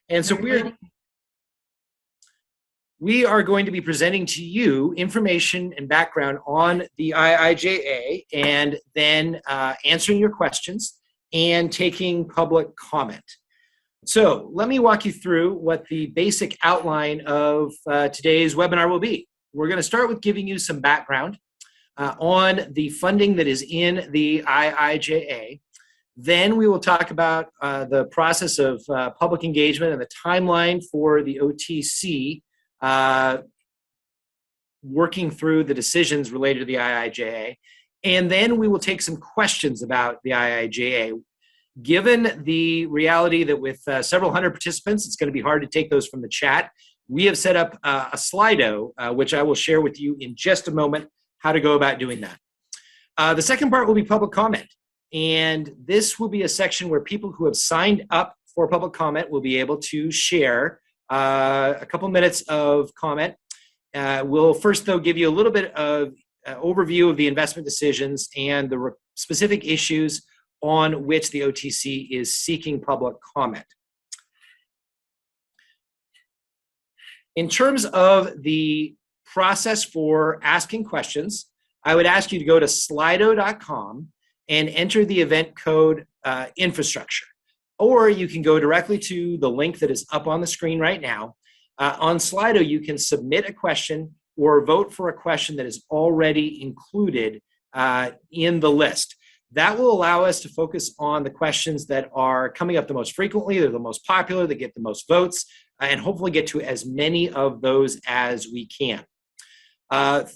And so we are going to be presenting to you information and background on the IIJA, and then answering your questions and taking public comment. So let me walk you through what the basic outline of today's webinar will be. We're going to start with giving you some background on the funding that is in the IIJA. Then we will talk about the process of public engagement and the timeline for the OTC working through the decisions related to the IIJA. And then we will take some questions about the IIJA. Given the reality that with several hundred participants, it's going to be hard to take those from the chat, we have set up a Slido, which I will share with you in just a moment, how to go about doing that. The second part will be public comment. And this will be a section where people who have signed up for public comment will be able to share a couple minutes of comment. We'll first, though, give you a little bit of overview of the investment decisions and the specific issues on which the OTC is seeking public comment. In terms of the process for asking questions, I would ask you to go to slido.com and enter the event code infrastructure. Or you can go directly to the link that is up on the screen right now. On Slido, you can submit a question or vote for a question that is already included in the list. That will allow us to focus on the questions that are coming up the most frequently, they're the most popular, they get the most votes, and hopefully get to as many of those as we can.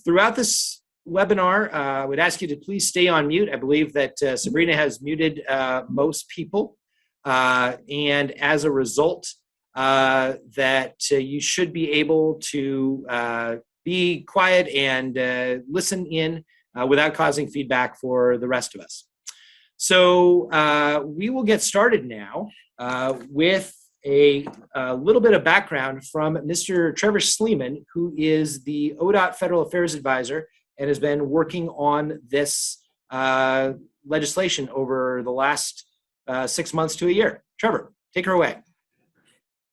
Throughout this webinar, I would ask you to please stay on mute. I believe that Sabrina has muted most people. And as a result, that you should be able to be quiet and listen in without causing feedback for the rest of us. So we will get started now with a little bit of background from Mr. Trevor Sleeman, who is the ODOT Federal Affairs Advisor and has been working on this legislation over the last 6 months to a year. Trevor, take her away.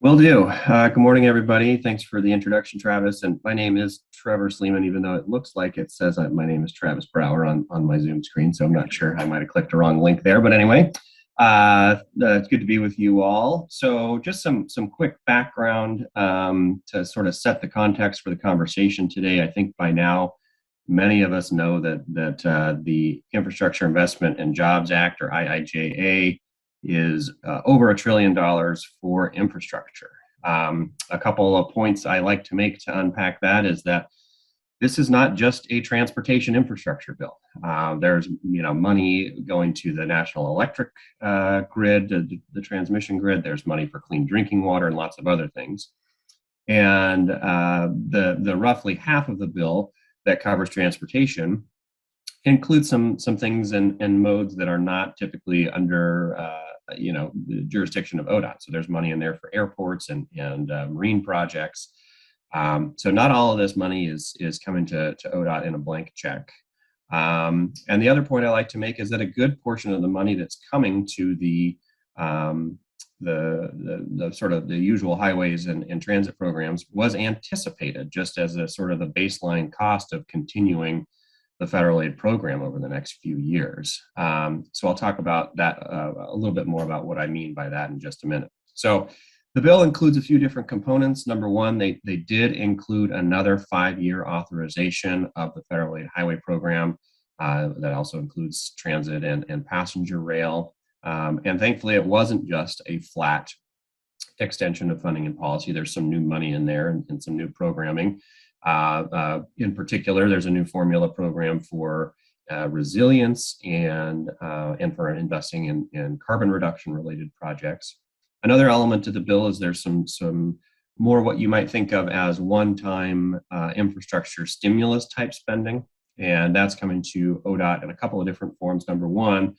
Will do. Good morning, everybody. Thanks for the introduction, Travis. And my name is Trevor Sleeman, even though it looks like it says my name is Travis Brower on my Zoom screen. So I'm not sure. I might have clicked the wrong link there. But anyway, it's good to be with you all. So just some quick background to sort of set the context for the conversation today. I think by now, many of us know that the Infrastructure Investment and Jobs Act, or IIJA, is over $1 trillion for infrastructure. A couple of points I like to make to unpack that is that this is not just a transportation infrastructure bill. There's money going to the national electric grid, the transmission grid. There's money for clean drinking water and lots of other things. And the roughly half of the bill that covers transportation includes some things and modes that are not typically under the jurisdiction of ODOT. So there's money in there for airports and marine projects. So not all of this money is coming to ODOT in a blank check. And the other point I like to make is that a good portion of the money that's coming to the sort of the usual highways and transit programs was anticipated just as a sort of the baseline cost of continuing the federal aid program over the next few years. So I'll talk about that a little bit more about what I mean by that in just a minute. So the bill includes a few different components. Number one, they did include another 5-year authorization of the federal aid highway program. That also includes transit and passenger rail. And thankfully, it wasn't just a flat extension of funding and policy. There's some new money in there and some new programming. In particular, there's a new formula program for resilience and for investing in carbon reduction related projects. Another element to the bill is there's some more what you might think of as one-time infrastructure stimulus type spending, and that's coming to ODOT in a couple of different forms. Number one,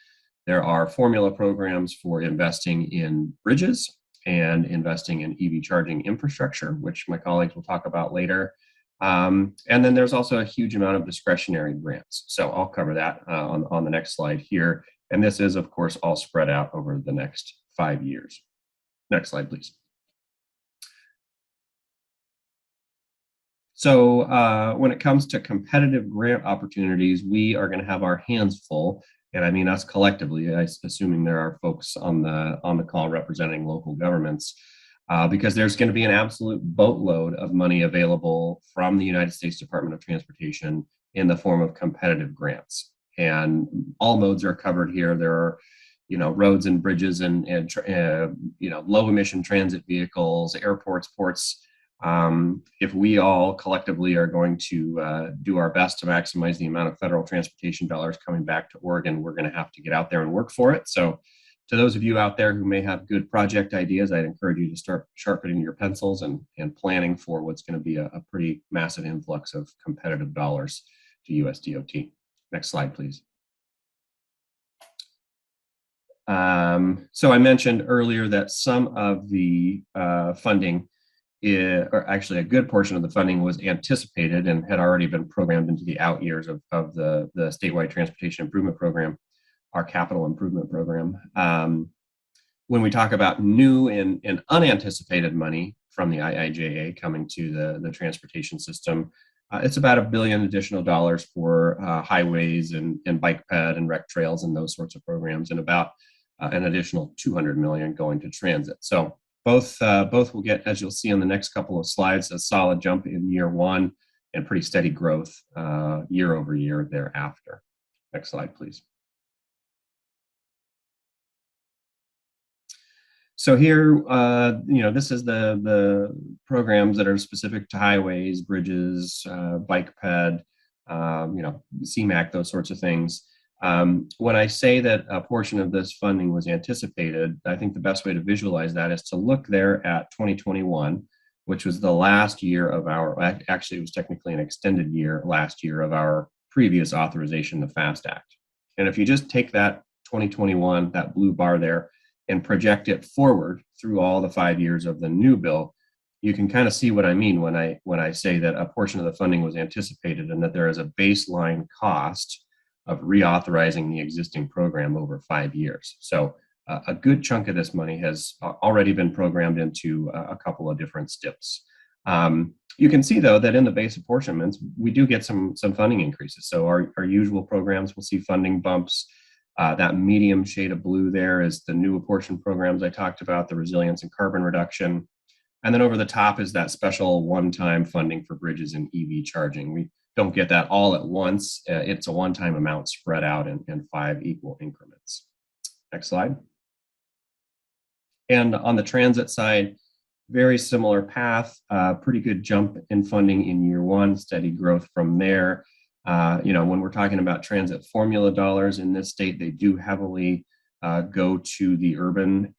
there are formula programs for investing in bridges and investing in EV charging infrastructure, which my colleagues will talk about later. And then there's also a huge amount of discretionary grants. So I'll cover that on the next slide here. And this is, of course, all spread out over the next 5 years. Next slide, please. So when it comes to competitive grant opportunities, we are going to have our hands full, and I mean us collectively, assuming there are folks on the call representing local governments, because there's going to be an absolute boatload of money available from the United States Department of Transportation in the form of competitive grants. And all modes are covered here. There are, roads and bridges and low emission transit vehicles, airports, ports. If we all collectively are going to do our best to maximize the amount of federal transportation dollars coming back to Oregon, we're going to have to get out there and work for it. So to those of you out there who may have good project ideas, I'd encourage you to start sharpening your pencils and planning for what's going to be a pretty massive influx of competitive dollars to USDOT. Next slide, please. So I mentioned earlier that some of the funding, or actually a good portion of the funding, was anticipated and had already been programmed into the out years of the statewide transportation improvement program, our capital improvement program. When we talk about new and unanticipated money from the IIJA coming to the transportation system, it's about $1 billion additional dollars for highways and bike ped and rec trails and those sorts of programs, and about an additional $200 million going to transit. So both will get, as you'll see in the next couple of slides, a solid jump in year one and pretty steady growth year over year thereafter. Next slide, please. So here, this is the programs that are specific to highways, bridges, bike ped, CMAQ, those sorts of things. When I say that a portion of this funding was anticipated, I think the best way to visualize that is to look there at 2021, which was the last year of actually it was technically an extended year last year of our previous authorization, the FAST Act. And if you just take that 2021, that blue bar there, and project it forward through all the 5 years of the new bill, you can kind of see what I mean when I say that a portion of the funding was anticipated and that there is a baseline cost of reauthorizing the existing program over 5 years. So a good chunk of this money has already been programmed into a couple of different STIPs. You can see, though, that in the base apportionments, we do get some funding increases. So our usual programs will see funding bumps. That medium shade of blue there is the new apportioned programs I talked about, the resilience and carbon reduction. And then over the top is that special one-time funding for bridges and EV charging. We don't get that all at once. It's a one-time amount spread out in 5 equal increments. Next slide. And on the transit side, very similar path, pretty good jump in funding in year one, steady growth from there. When we're talking about transit formula dollars in this state, they do heavily go to the urban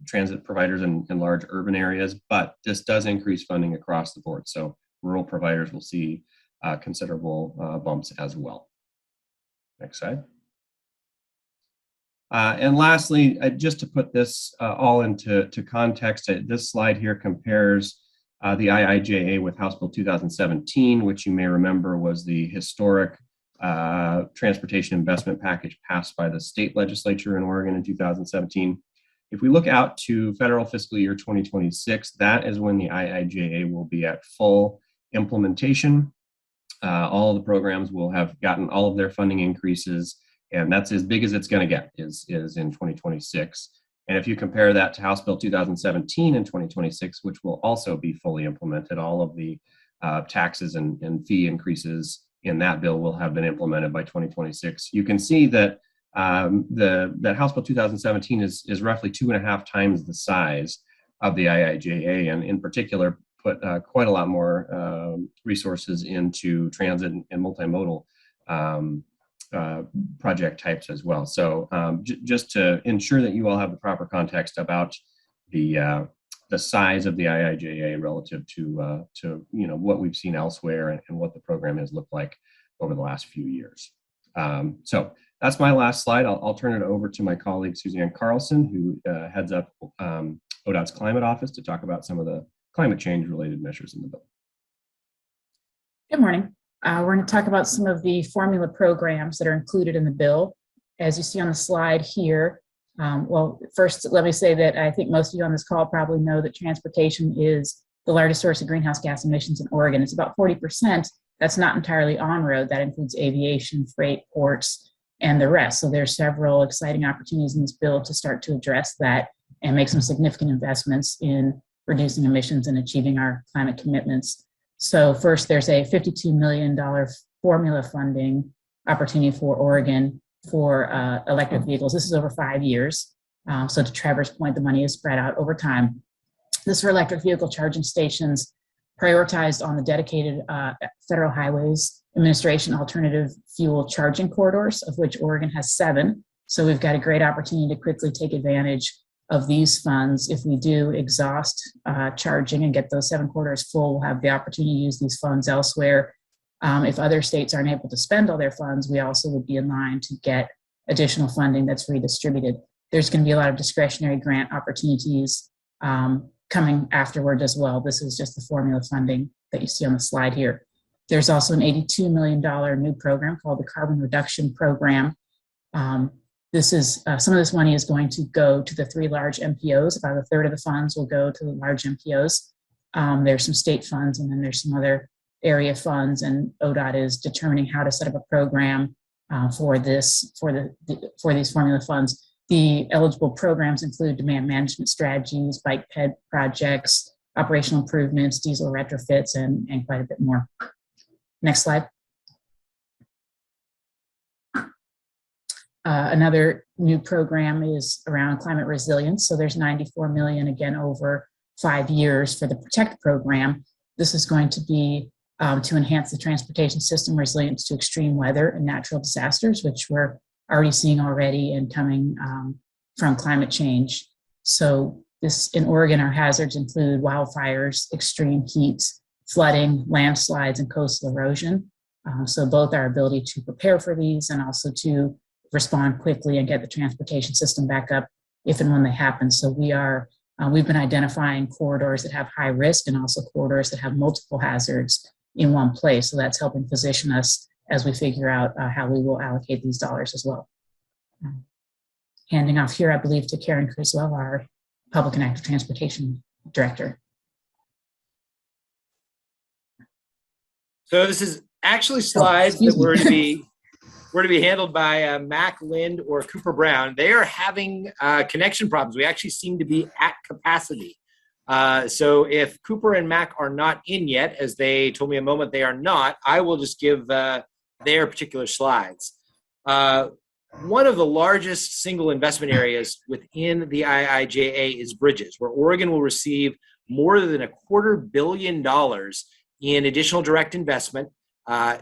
transit providers in large urban areas, but this does increase funding across the board. So rural providers will see considerable bumps as well. Next slide. And lastly, just to put this all into context, this slide here compares the IIJA with House Bill 2017, which you may remember was the historic transportation investment package passed by the state legislature in Oregon in 2017. If we look out to federal fiscal year 2026, that is when the IIJA will be at full implementation. All of the programs will have gotten all of their funding increases, and that's as big as it's going to get is in 2026. And if you compare that to House Bill 2017 in 2026, which will also be fully implemented, all of the taxes and fee increases in that bill will have been implemented by 2026. You can see that that House Bill 2017 is roughly 2.5 times the size of the IIJA, and in particular put quite a lot more resources into transit and multimodal project types as well. So just to ensure that you all have the proper context about the size of the IIJA relative to what we've seen elsewhere and what the program has looked like over the last few years. So that's my last slide. I'll turn it over to my colleague Suzanne Carlson, who heads up ODOT's Climate Office, to talk about some of the climate change related measures in the bill. Good morning. We're going to talk about some of the formula programs that are included in the bill. As you see on the slide here, well, first let me say that I think most of you on this call probably know that transportation is the largest source of greenhouse gas emissions in Oregon. It's about 40%. That's not entirely on road. That includes aviation, freight, ports, and the rest. So there's several exciting opportunities in this bill to start to address that and make some significant investments in reducing emissions and achieving our climate commitments. So first, there's a $52 million formula funding opportunity for Oregon for electric vehicles. This is over 5 years. So to Trevor's point, the money is spread out over time. This is for electric vehicle charging stations prioritized on the dedicated Federal Highways Administration alternative fuel charging corridors, of which Oregon has 7. So we've got a great opportunity to quickly take advantage of these funds. If we do exhaust charging and get those 7 corridors full, we'll have the opportunity to use these funds elsewhere. If other states aren't able to spend all their funds, we also would be in line to get additional funding that's redistributed. There's going to be a lot of discretionary grant opportunities coming afterward as well. This is just the formula funding that you see on the slide here. There's also an $82 million new program called the Carbon Reduction Program. This is some of this money is going to go to the 3 large MPOs. About a third of the funds will go to the large MPOs. There's some state funds, and then there's some other area funds, and ODOT is determining how to set up a program for these formula funds. The eligible programs include demand management strategies, bike ped projects, operational improvements, diesel retrofits, and quite a bit more. Next slide. Another new program is around climate resilience. So there's $94 million, again, over 5 years for the PROTECT program. This is going to be to enhance the transportation system resilience to extreme weather and natural disasters, which we're already seeing already and coming from climate change. So this in Oregon, our hazards include wildfires, extreme heat, flooding, landslides, and coastal erosion. So both our ability to prepare for these and also to respond quickly and get the transportation system back up if and when they happen. So we've been identifying corridors that have high risk and also corridors that have multiple hazards in one place. So that's helping position us as we figure out how we will allocate these dollars as well. Handing off here, I believe, to Karen Criswell, our Public and Active Transportation Director. So this is actually slides that were to be handled by Mac Lind or Cooper Brown. They are having connection problems. We actually seem to be at capacity. So if Cooper and Mac are not in yet, as they told me a moment they are not, I will just give their particular slides. One of the largest single investment areas within the IIJA is bridges, where Oregon will receive more than $250 million in additional direct investment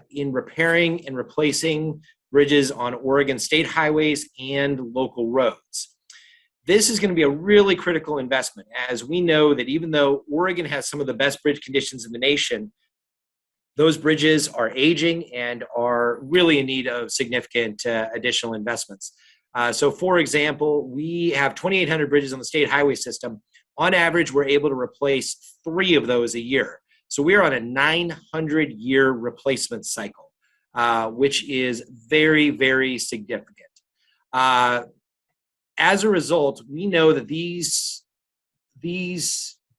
in repairing and replacing bridges on Oregon state highways and local roads. This is going to be a really critical investment, as we know that even though Oregon has some of the best bridge conditions in the nation, those bridges are aging and are really in need of significant additional investments. So for example, we have 2,800 bridges on the state highway system. On average, we're able to replace 3 of those a year. So we are on a 900-year replacement cycle, which is very, very significant. As a result, we know that these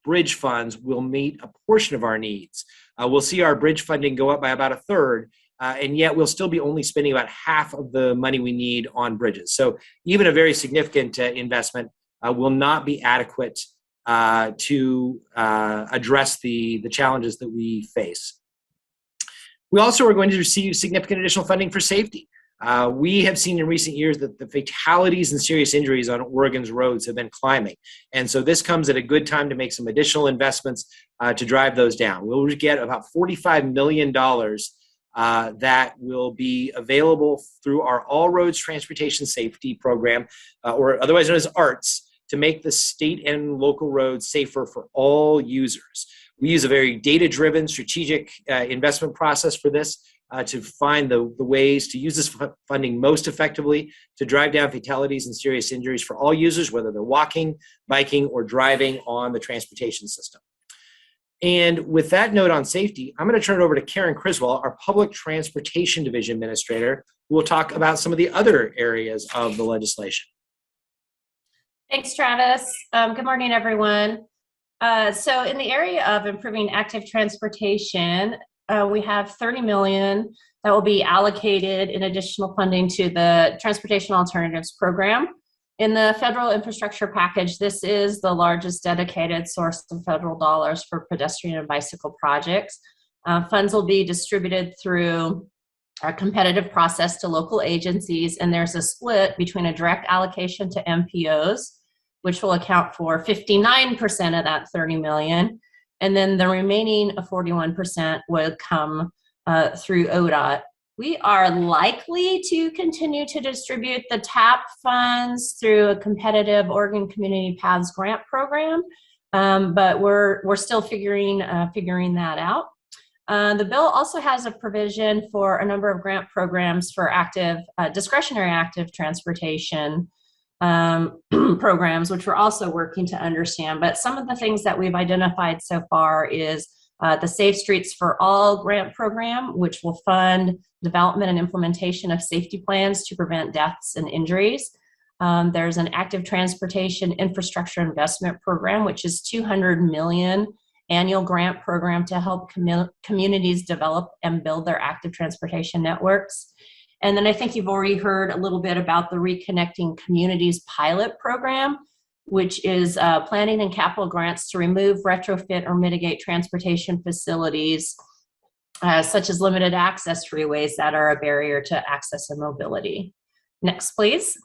bridge funds will meet a portion of our needs. We'll see our bridge funding go up by about 1/3, and yet we'll still be only spending about half of the money we need on bridges. So even a very significant investment will not be adequate to address the challenges that we face. We also are going to receive significant additional funding for safety. We have seen in recent years that the fatalities and serious injuries on Oregon's roads have been climbing. And so this comes at a good time to make some additional investments to drive those down. We'll get about $45 million that will be available through our All Roads Transportation Safety Program, or otherwise known as ARTS, to make the state and local roads safer for all users. We use a very data-driven strategic investment process for this to find the ways to use this funding most effectively to drive down fatalities and serious injuries for all users, whether they're walking, biking, or driving on the transportation system. And with that note on safety, I'm going to turn it over to Karen Criswell, our Public Transportation Division Administrator, who will talk about some of the other areas of the legislation. Thanks, Travis. Good morning, everyone. So in the area of improving active transportation, we have 30 million that will be allocated in additional funding to the Transportation Alternatives Program. In the federal infrastructure package, this is the largest dedicated source of federal dollars for pedestrian and bicycle projects. Funds will be distributed through a competitive process to local agencies, and there's a split between a direct allocation to MPOs, which will account for 59% of that 30 million, and then the remaining 41% would come through ODOT. We are likely to continue to distribute the TAP funds through a competitive Oregon Community Paths grant program, but we're still figuring that out. The bill also has a provision for a number of grant programs for discretionary active transportation programs, which we're also working to understand. But some of the things that we've identified so far is the Safe Streets for All grant program, which will fund development and implementation of safety plans to prevent deaths and injuries. There's an active transportation infrastructure investment program, which is $200 million annual grant program to help communities develop and build their active transportation networks. And then I think you've already heard a little bit about the Reconnecting Communities pilot program, which is planning and capital grants to remove, retrofit, or mitigate transportation facilities, such as limited access freeways that are a barrier to access and mobility. Next, please.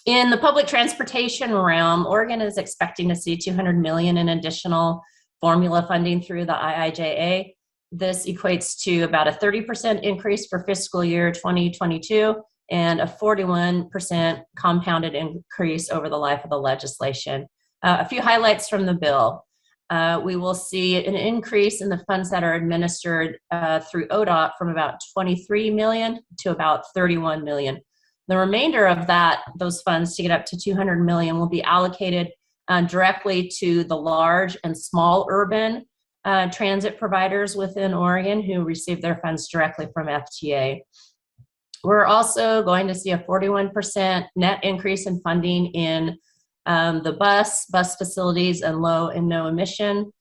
In the public transportation realm, Oregon is expecting to see $200 million in additional formula funding through the IIJA. This equates to about a 30% increase for fiscal year 2022 and a 41% compounded increase over the life of the legislation. A few highlights from the bill. We will see an increase in the funds that are administered through ODOT from about 23 million to about 31 million. The remainder of those funds to get up to 200 million will be allocated directly to the large and small urban transit providers within Oregon who receive their funds directly from FTA. We're also going to see a 41% net increase in funding in the bus facilities, and low and no emission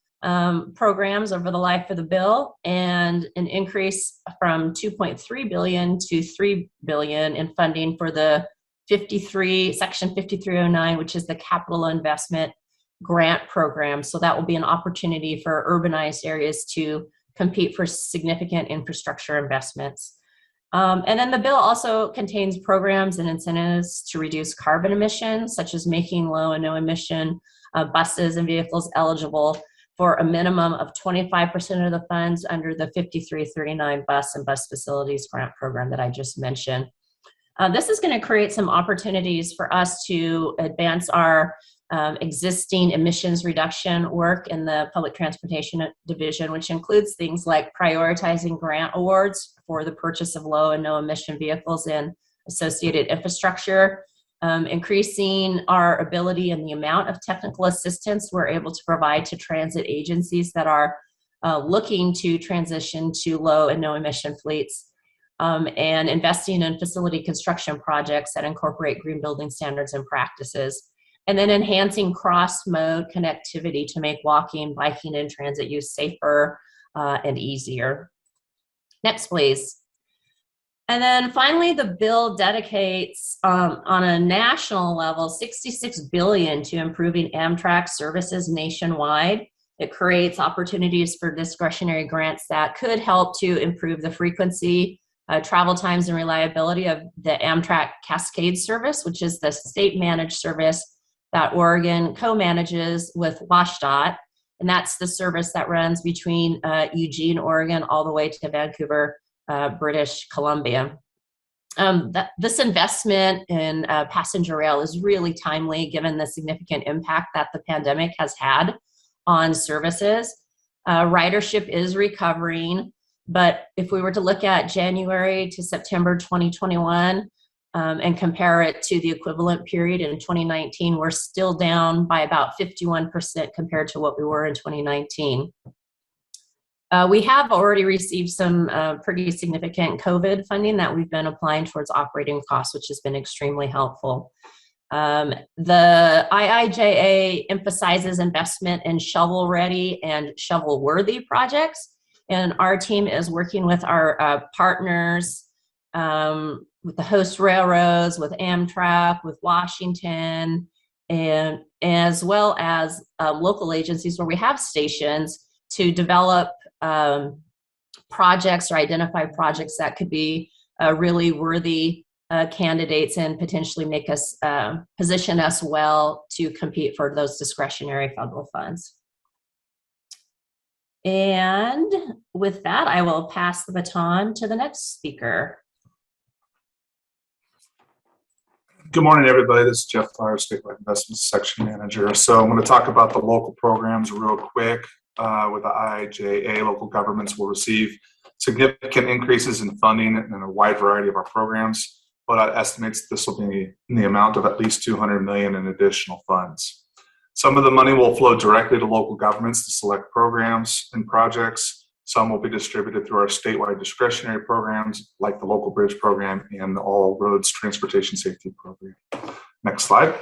programs over the life of the bill, and an increase from 2.3 billion to 3 billion in funding for the Section 5309, which is the capital investment grant program. So that will be an opportunity for urbanized areas to compete for significant infrastructure investments. And then the bill also contains programs and incentives to reduce carbon emissions, such as making low and no emission buses and vehicles eligible for a minimum of 25% of the funds under the 5339 bus and bus facilities grant program that I just mentioned. This is going to create some opportunities for us to advance our existing emissions reduction work in the public transportation division, which includes things like prioritizing grant awards for the purchase of low and no emission vehicles and associated infrastructure, increasing our ability and the amount of technical assistance we're able to provide to transit agencies that are looking to transition to low and no emission fleets, and investing in facility construction projects that incorporate green building standards and practices, and then enhancing cross-mode connectivity to make walking, biking, and transit use safer and easier. Next, please. And then finally, the bill dedicates on a national level $66 billion to improving Amtrak services nationwide. It creates opportunities for discretionary grants that could help to improve the frequency, travel times, and reliability of the Amtrak Cascade service, which is the state-managed service that Oregon co-manages with WashDOT. And that's the service that runs between Eugene, Oregon, all the way to Vancouver, British Columbia. This investment in passenger rail is really timely given the significant impact that the pandemic has had on services. Ridership is recovering, but if we were to look at January to September 2021 and compare it to the equivalent period in 2019, we're still down by about 51% compared to what we were in 2019. We have already received some pretty significant COVID funding that we've been applying towards operating costs, which has been extremely helpful. The IIJA emphasizes investment in shovel-ready and shovel-worthy projects, and our team is working with our partners, with the host railroads, with Amtrak, with Washington, and as well as local agencies where we have stations to develop projects or identify projects that could be really worthy candidates and potentially make us position us well to compete for those discretionary federal funds. And with that, I will pass the baton to the next speaker. Good morning, everybody. This is Jeff Flyer, Statewide Investments Section Manager. So I'm going to talk about the local programs real quick. With the IIJA, local governments will receive significant increases in funding in a wide variety of our programs. ODOT estimates this will be in the amount of at least $200 million in additional funds. Some of the money will flow directly to local governments to select programs and projects. Some will be distributed through our statewide discretionary programs, like the Local Bridge Program and the All Roads Transportation Safety Program. Next slide.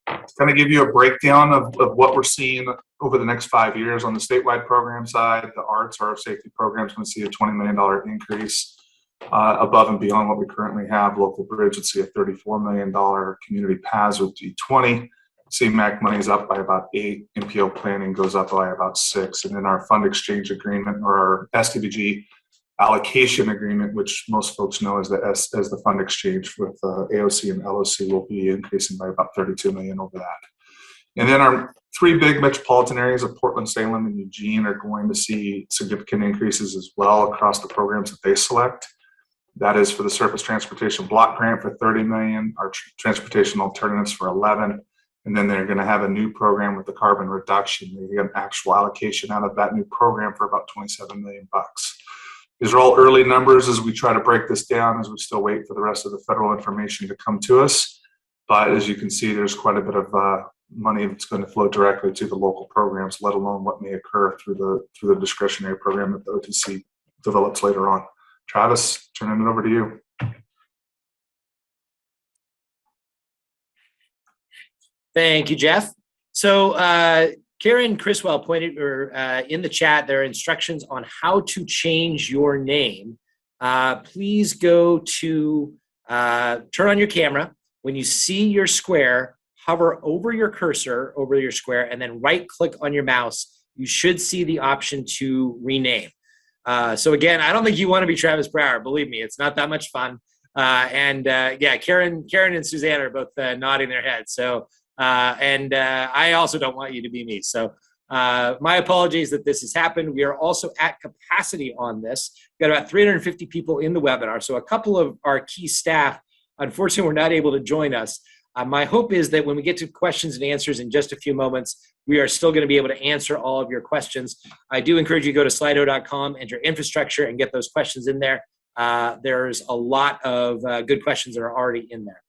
It's going to give you a breakdown of what we're seeing over the next 5 years on the statewide program side. The arts, our safety programs, going to see a $20 million increase above and beyond what we currently have. Local Bridge would see a $34 million. Community paths would be 20. CMAQ money is up by about 8. NPO planning goes up by about 6. And then our fund exchange agreement, or our SDBG allocation agreement, which most folks know as the fund exchange with AOC and LOC, will be increasing by about $32 million over that. And then our 3 big metropolitan areas of Portland, Salem, and Eugene are going to see significant increases as well across the programs that they select. That is for the Surface Transportation Block Grant for $30 million, our Transportation Alternatives for $11. And then they're going to have a new program with the carbon reduction. They get an actual allocation out of that new program for about $27 million. These are all early numbers as we try to break this down, as we still wait for the rest of the federal information to come to us. But as you can see, there's quite a bit of money that's going to flow directly to the local programs, let alone what may occur through the discretionary program that the OTC develops later on. Travis, turning it over to you. Thank you, Jeff. So Karen Criswell pointed in the chat, there are instructions on how to change your name. Please go to turn on your camera. When you see your square, hover over your cursor over your square, and then right click on your mouse. You should see the option to rename. So again, I don't think you want to be Travis Brower. Believe me, it's not that much fun. Yeah, Karen and Suzanne are both nodding their heads. So. I also don't want you to be me. So my apologies that this has happened. We are also at capacity on this. We've got about 350 people in the webinar. So a couple of our key staff, unfortunately, were not able to join us. My hope is that when we get to questions and answers in just a few moments, we are still going to be able to answer all of your questions. I do encourage you to go to slido.com, enter infrastructure, and get those questions in there. There's a lot of good questions that are already in there.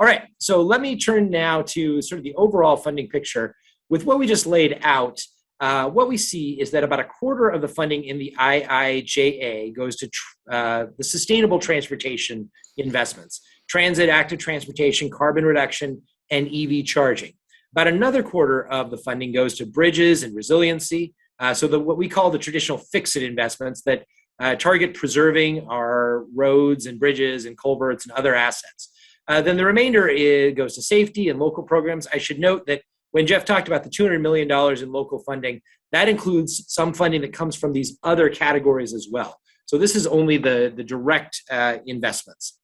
All right, so let me turn now to sort of the overall funding picture. With what we just laid out, what we see is that about a quarter of the funding in the IIJA goes to the sustainable transportation investments, transit, active transportation, carbon reduction, and EV charging. About another quarter of the funding goes to bridges and resiliency, so what we call the traditional fix-it investments that target preserving our roads and bridges and culverts and other assets. Then the remainder goes to safety and local programs. I should note that when Jeff talked about the $200 million in local funding, that includes some funding that comes from these other categories as well. So this is only the direct investments.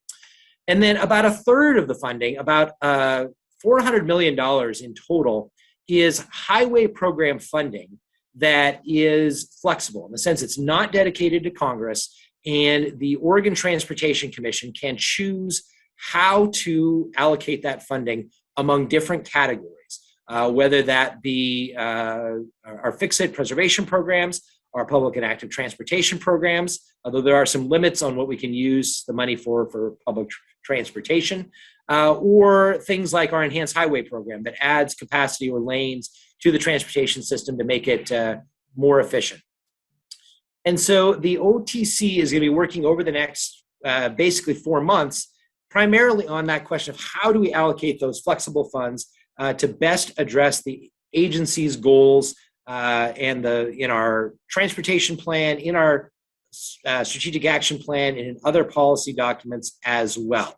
And then about a third of the funding, about $400 million in total, is highway program funding that is flexible in the sense it's not dedicated to Congress, and the Oregon Transportation Commission can choose how to allocate that funding among different categories, whether that be our fix-it preservation programs, our public and active transportation programs, although there are some limits on what we can use the money for public transportation, or things like our enhanced highway program that adds capacity or lanes to the transportation system to make it more efficient. And so the OTC is going to be working over the next basically 4 months primarily on that question of how do we allocate those flexible funds to best address the agency's goals and in our transportation plan, in our strategic action plan, and in other policy documents as well.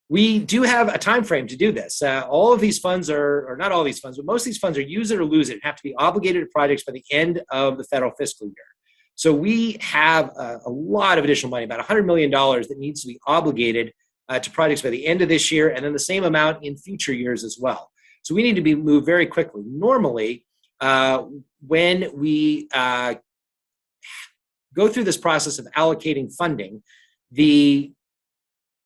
We do have a time frame to do this. All of these funds or not all these funds, but most of these funds are use it or lose it and have to be obligated to projects by the end of the federal fiscal year. So we have a lot of additional money, about $100 million that needs to be obligated to projects by the end of this year, and then the same amount in future years as well. So we need to be moved very quickly. Normally, when we go through this process of allocating funding, the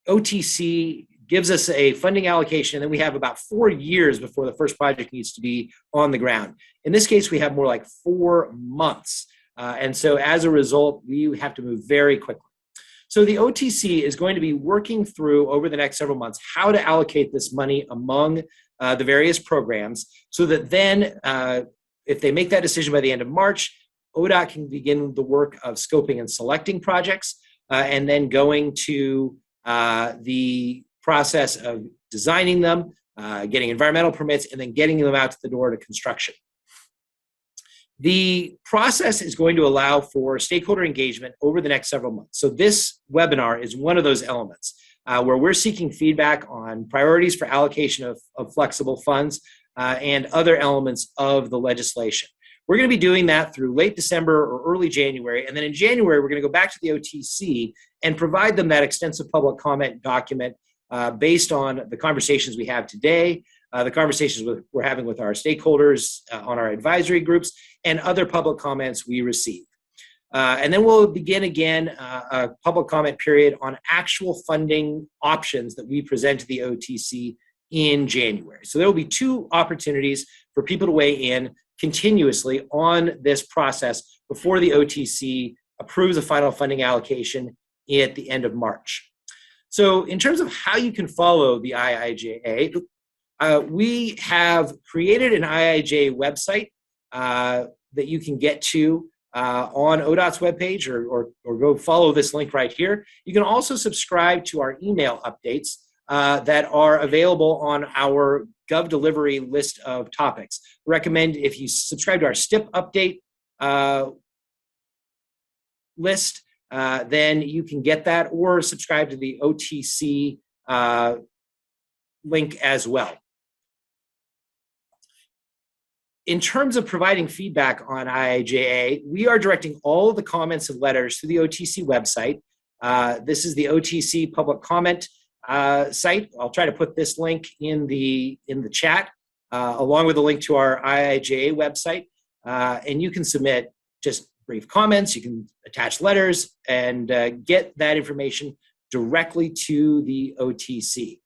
OTC gives us a funding allocation, and then we have about 4 years before the first project needs to be on the ground. In this case, we have more like 4 months. And so as a result, we have to move very quickly. So the OTC is going to be working through over the next several months how to allocate this money among the various programs so that then if they make that decision by the end of March, ODOT can begin the work of scoping and selecting projects and then going to the process of designing them, getting environmental permits, and then getting them out to the door to construction. The process is going to allow for stakeholder engagement over the next several months. So this webinar is one of those elements where we're seeking feedback on priorities for allocation of flexible funds and other elements of the legislation. We're going to be doing that through late December or early January. And then in January, we're going to go back to the OTC and provide them that extensive public comment document based on the conversations we have today, the conversations we're having with our stakeholders on our advisory groups, and other public comments we receive. And then we'll begin again a public comment period on actual funding options that we present to the OTC in January. So there will be 2 opportunities for people to weigh in continuously on this process before the OTC approves a final funding allocation at the end of March. So in terms of how you can follow the IIJA, we have created an IIJA website that you can get to on ODOT's webpage or go follow this link right here. You can also subscribe to our email updates that are available on our Gov Delivery list of topics. Recommend if you subscribe to our STIP update list, then you can get that, or subscribe to the OTC link as well. In terms of providing feedback on IIJA, we are directing all of the comments and letters to the OTC website. This is the OTC public comment site. I'll try to put this link in the chat, along with a link to our IIJA website. And you can submit just brief comments. You can attach letters and get that information directly to the OTC.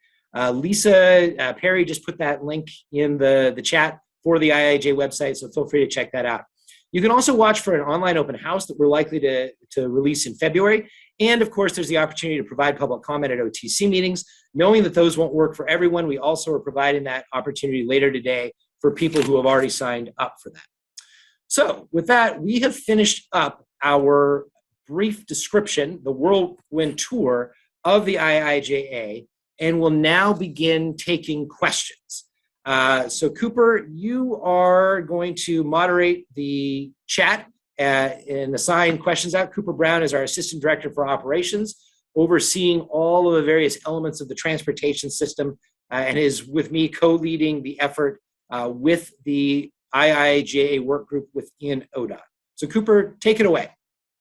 Lisa Perry just put that link in the chat for the IIJA website, so feel free to check that out. You can also watch for an online open house that we're likely to release in February. And of course, there's the opportunity to provide public comment at OTC meetings. Knowing that those won't work for everyone, we also are providing that opportunity later today for people who have already signed up for that. So with that, we have finished up our brief description, the whirlwind tour of the IIJA, and will now begin taking questions. So Cooper, you are going to moderate the chat and assign questions out. Cooper Brown is our Assistant Director for Operations, overseeing all of the various elements of the transportation system, and is with me co-leading the effort with the IIJA work group within ODOT. So Cooper, take it away.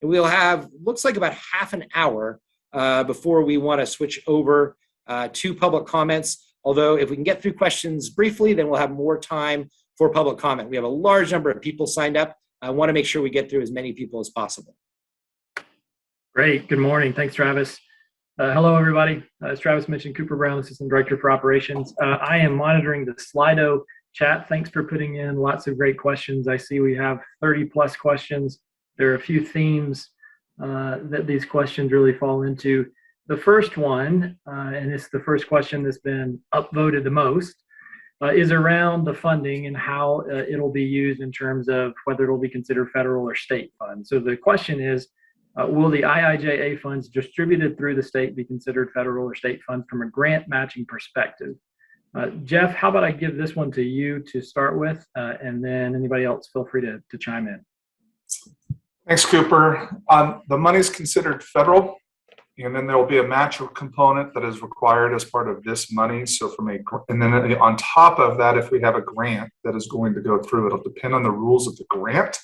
And we'll have, looks like about half an hour before we want to switch over to public comments. Although if we can get through questions briefly, then we'll have more time for public comment. We have a large number of people signed up. I want to make sure we get through as many people as possible. Great. Good morning. Thanks, Travis. Hello, everybody. As Travis mentioned, Cooper Brown, Assistant Director for Operations. I am monitoring the Slido chat. Thanks for putting in lots of great questions. I see we have 30 plus questions. There are a few themes that these questions really fall into. The first one, and it's the first question that's been upvoted the most, is around the funding and how it'll be used in terms of whether it'll be considered federal or state funds. So the question is, Will the IIJA funds distributed through the state be considered federal or state funds from a grant matching perspective? Jeff, how about I give this one to you to start with, and then anybody else feel free to chime in. Thanks, Cooper. The money is considered federal, and then there will be a match component that is required as part of this money. So and then on top of that, if we have a grant that is going to go through, it'll depend on the rules of the grant.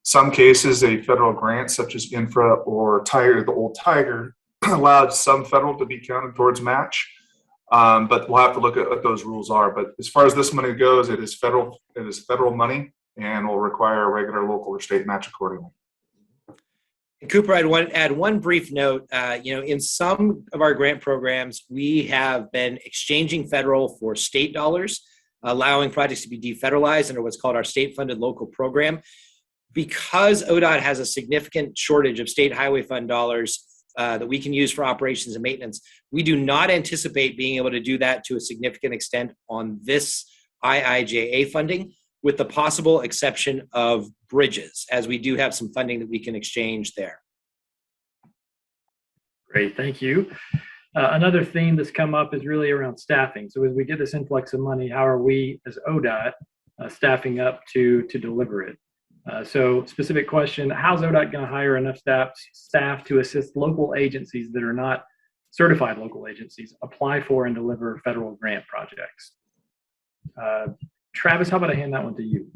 Some cases, a federal grant such as infra or Tiger, the old Tiger, allowed some federal to be counted towards match. But we'll have to look at what those rules are. But as far as this money goes, it is federal money and will require a regular local or state match accordingly. Cooper, I'd want to add one brief note. In some of our grant programs, we have been exchanging federal for state dollars, allowing projects to be defederalized under what's called our state-funded local program. Because ODOT has a significant shortage of state highway fund dollars that we can use for operations and maintenance, we do not anticipate being able to do that to a significant extent on this IIJA funding, with the possible exception of bridges, as we do have some funding that we can exchange there. Great, thank you. Another theme that's come up is really around staffing. So as we get this influx of money, how are we as ODOT staffing up to deliver it? So specific question, how's ODOT going to hire enough staff to assist local agencies that are not certified local agencies apply for and deliver federal grant projects? Travis, how about I hand that one to you?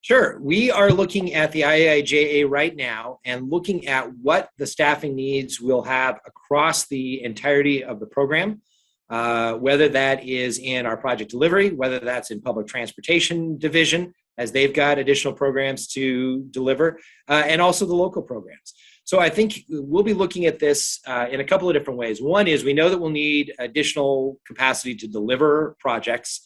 Sure. We are looking at the IIJA right now and looking at what the staffing needs we'll have across the entirety of the program, whether that is in our project delivery, whether that's in public transportation division, as they've got additional programs to deliver, and also the local programs. So I think we'll be looking at this in a couple of different ways. One is we know that we'll need additional capacity to deliver projects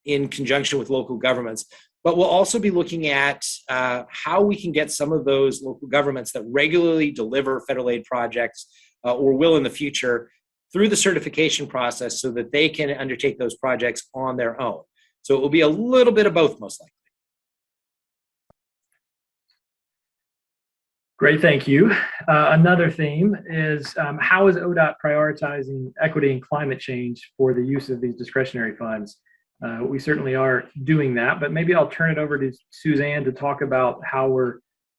in conjunction with local governments, but we'll also be looking at how we can get some of those local governments that regularly deliver federal aid projects or will in the future through the certification process so that they can undertake those projects on their own. So it will be a little bit of both, most likely. Great, thank you. Another theme is how is ODOT prioritizing equity and climate change for the use of these discretionary funds? We certainly are doing that, but maybe I'll turn it over to Suzanne to talk about how we're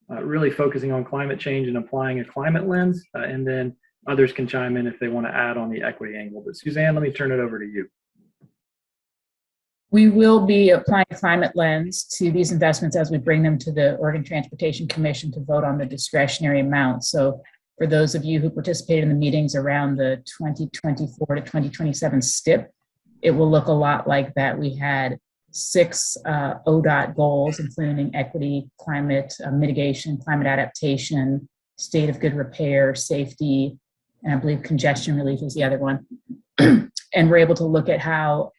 really focusing on climate change and applying a climate lens, and then others can chime in if they want to add on the equity angle. But Suzanne, let me turn it over to you. We will be applying a climate lens to these investments as we bring them to the Oregon Transportation Commission to vote on the discretionary amount. So for those of you who participated in the meetings around the 2024 to 2027 STIP, it will look a lot like that. We had 6 ODOT goals, including equity, climate mitigation, climate adaptation, state of good repair, safety, and I believe congestion relief is the other one. And we're able to look at how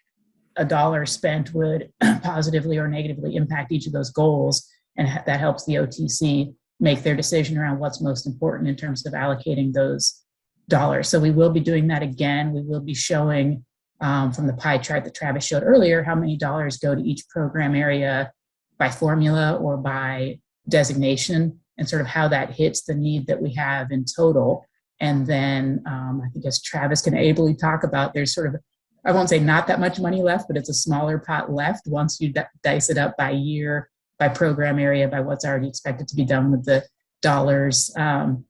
a dollar spent would positively or negatively impact each of those goals. And that helps the OTC make their decision around what's most important in terms of allocating those dollars. So we will be doing that again. We will be showing from the pie chart that Travis showed earlier, how many dollars go to each program area by formula or by designation, and sort of how that hits the need that we have in total. And then I think as Travis can ably talk about, there's sort of, I won't say not that much money left, but it's a smaller pot left once you dice it up by year, by program area, by what's already expected to be done with the dollars. And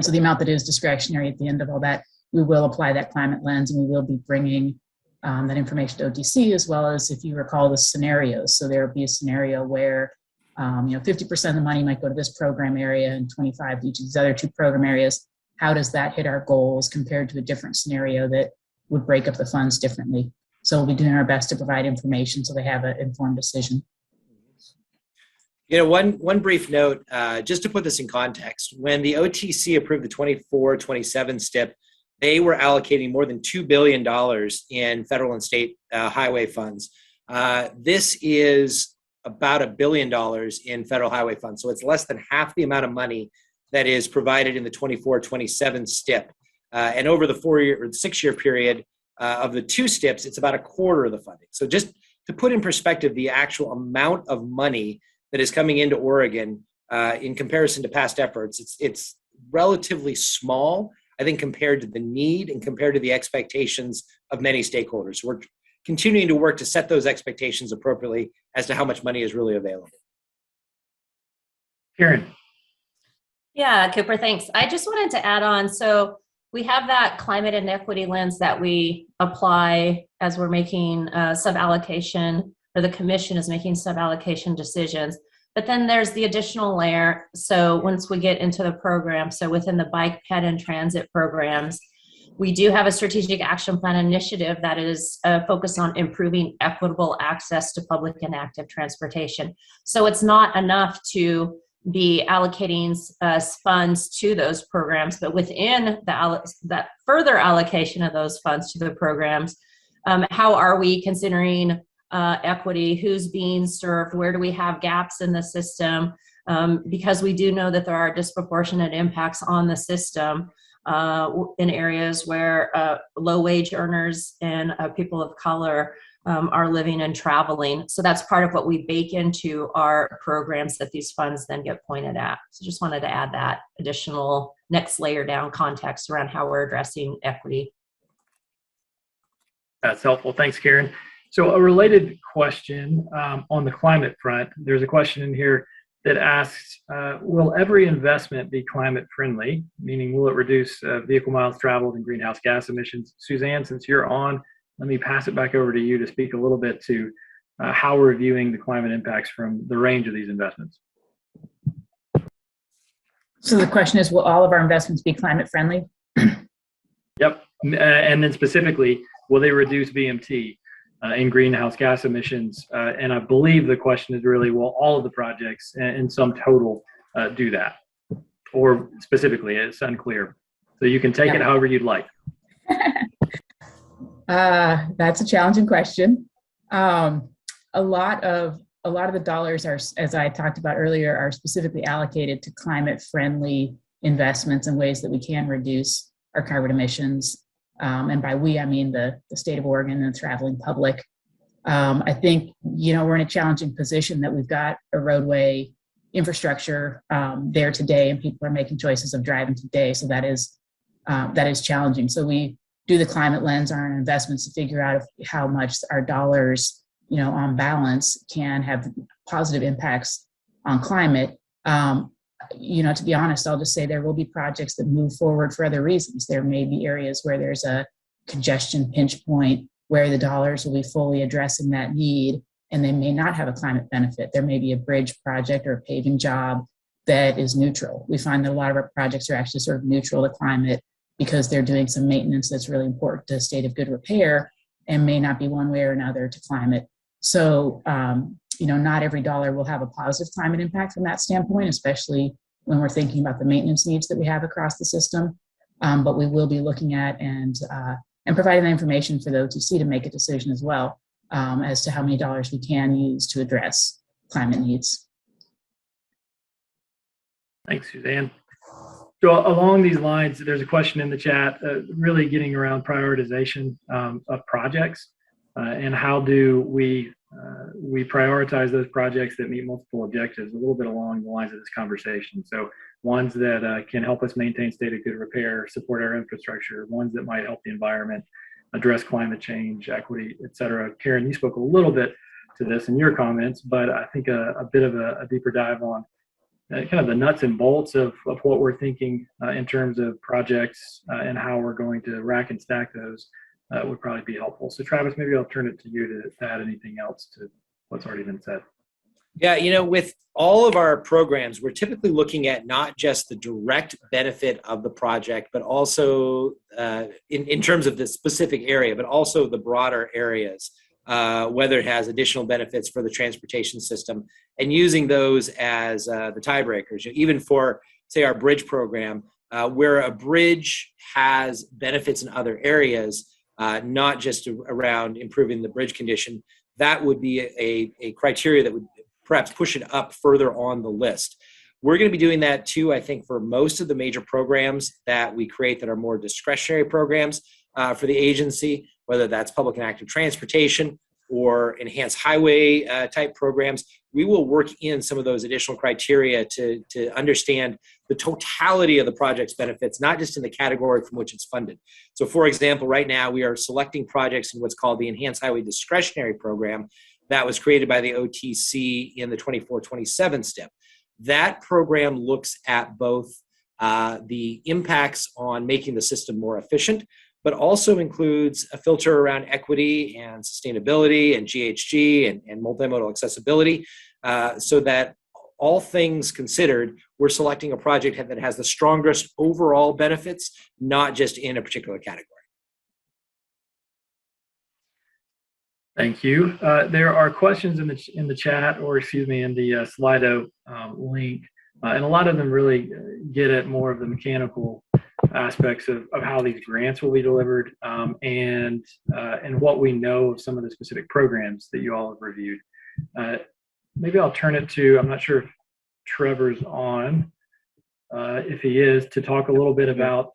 so the amount that is discretionary at the end of all that, we will apply that climate lens, and we will be bringing that information to OTC, as well as, if you recall, the scenarios. So there will be a scenario where 50% of the money might go to this program area and 25 to each of these other 2 program areas. How does that hit our goals compared to a different scenario that would break up the funds differently? So we'll be doing our best to provide information so they have an informed decision. One brief note, just to put this in context, when the OTC approved the 24-27 STIP, they were allocating more than $2 billion in federal and state highway funds. This is about $1 billion in federal highway funds. So it's less than half the amount of money that is provided in the 24-27 STIP. And over the 4-year or 6-year period of the 2 STIPs, it's about a quarter of the funding. So just to put in perspective the actual amount of money that is coming into Oregon in comparison to past efforts, it's relatively small, I think, compared to the need and compared to the expectations of many stakeholders. We're continuing to work to set those expectations appropriately as to how much money is really available. Karen. Yeah, Cooper, thanks. I just wanted to add on. So we have that climate and equity lens that we apply as we're making sub-allocation, or the commission is making sub-allocation decisions. But then there's the additional layer. So once we get into the program, so within the bike, ped, and transit programs, we do have a strategic action plan initiative that is focused on improving equitable access to public and active transportation. So it's not enough to be allocating funds to those programs, but within that further allocation of those funds to the programs, how are we considering equity, who's being served, where do we have gaps in the system, because we do know that there are disproportionate impacts on the system in areas where low wage earners and people of color are living and traveling. So that's part of what we bake into our programs that these funds then get pointed at. So just wanted to add that additional next layer down context around how we're addressing equity. That's helpful. Thanks, Karen. So a related question on the climate front, there's a question in here that asks, will every investment be climate friendly? Meaning, will it reduce vehicle miles traveled and greenhouse gas emissions? Suzanne, since you're on, let me pass it back over to you to speak a little bit to how we're viewing the climate impacts from the range of these investments. So the question is, will all of our investments be climate friendly? Yep. And then specifically, will they reduce VMT in greenhouse gas emissions? And I believe the question is really, will all of the projects in some total do that? Or specifically, it's unclear. So you can take it however you'd like. That's a challenging question. A lot of the dollars are, as I talked about earlier, are specifically allocated to climate-friendly investments in ways that we can reduce our carbon emissions. And by we, I mean the state of Oregon and the traveling public. I think, we're in a challenging position that we've got a roadway infrastructure there today, and people are making choices of driving today. So that is challenging. So we do the climate lens on our investments to figure out how much our dollars, on balance, can have positive impacts on climate. To be honest, I'll just say there will be projects that move forward for other reasons. There may be areas where there's a congestion pinch point where the dollars will be fully addressing that need, and they may not have a climate benefit. There may be a bridge project or a paving job that is neutral. We find that a lot of our projects are actually sort of neutral to climate because they're doing some maintenance that's really important to a state of good repair and may not be one way or another to climate. So, not every dollar will have a positive climate impact from that standpoint, especially when we're thinking about the maintenance needs that we have across the system. But we will be looking at and providing the information for the OTC to make a decision as well as to how many dollars we can use to address climate needs. Thanks, Suzanne. So along these lines, there's a question in the chat really getting around prioritization of projects and how do we prioritize those projects that meet multiple objectives, a little bit along the lines of this conversation. So ones that can help us maintain state of good repair, support our infrastructure, ones that might help the environment, address climate change, equity, et cetera. Karen, you spoke a little bit to this in your comments, but I think a bit of a deeper dive on kind of the nuts and bolts of what we're thinking in terms of projects and how we're going to rack and stack those would probably be helpful. So Travis, maybe I'll turn it to you to add anything else to what's already been said. Yeah, with all of our programs, we're typically looking at not just the direct benefit of the project, but also in terms of the specific area, but also the broader areas, whether it has additional benefits for the transportation system, and using those as the tiebreakers. Even for, say, our bridge program, where a bridge has benefits in other areas, not just around improving the bridge condition, that would be a criteria that would perhaps push it up further on the list. We're going to be doing that too, I think, for most of the major programs that we create that are more discretionary programs for the agency, whether that's public and active transportation, or enhanced highway type programs, we will work in some of those additional criteria to understand the totality of the project's benefits, not just in the category from which it's funded. So for example, right now we are selecting projects in what's called the Enhanced Highway Discretionary Program that was created by the OTC in the 24-27 step. That program looks at both the impacts on making the system more efficient, but also includes a filter around equity and sustainability and GHG and multimodal accessibility, so that all things considered, we're selecting a project that has the strongest overall benefits, not just in a particular category. Thank you. There are questions in the chat, or excuse me, in the Slido link, and a lot of them really get at more of the mechanical aspects of how these grants will be delivered, and what we know of some of the specific programs that you all have reviewed. Maybe I'll turn it to, I'm not sure if Trevor's on. If he is, to talk a little bit about,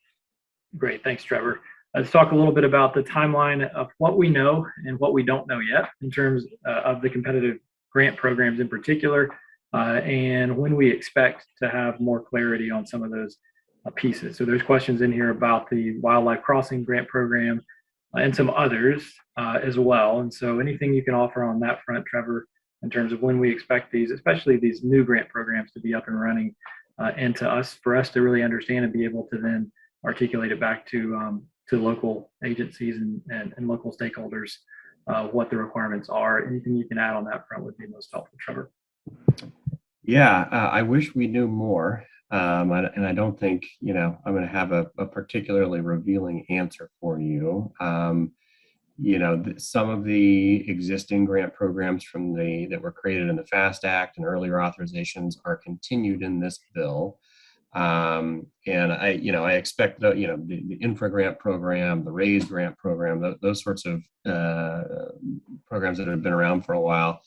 great, thanks Trevor. Let's talk a little bit about the timeline of what we know and what we don't know yet in terms of the competitive grant programs in particular, and when we expect to have more clarity on some of those pieces. So there's questions in here about the Wildlife Crossing grant program and some others as well. And so anything you can offer on that front, Trevor, in terms of when we expect these, especially these new grant programs, to be up and running, and for us to really understand and be able to then articulate it back to local agencies and local stakeholders, what the requirements are. Anything you can add on that front would be most helpful, Trevor. Yeah, I wish we knew more. And I don't think, I'm going to have a particularly revealing answer for you. Some of the existing grant programs that were created in the FAST Act and earlier authorizations are continued in this bill. And I expect the infra grant program, the RAISE grant program, those sorts of programs that have been around for a while,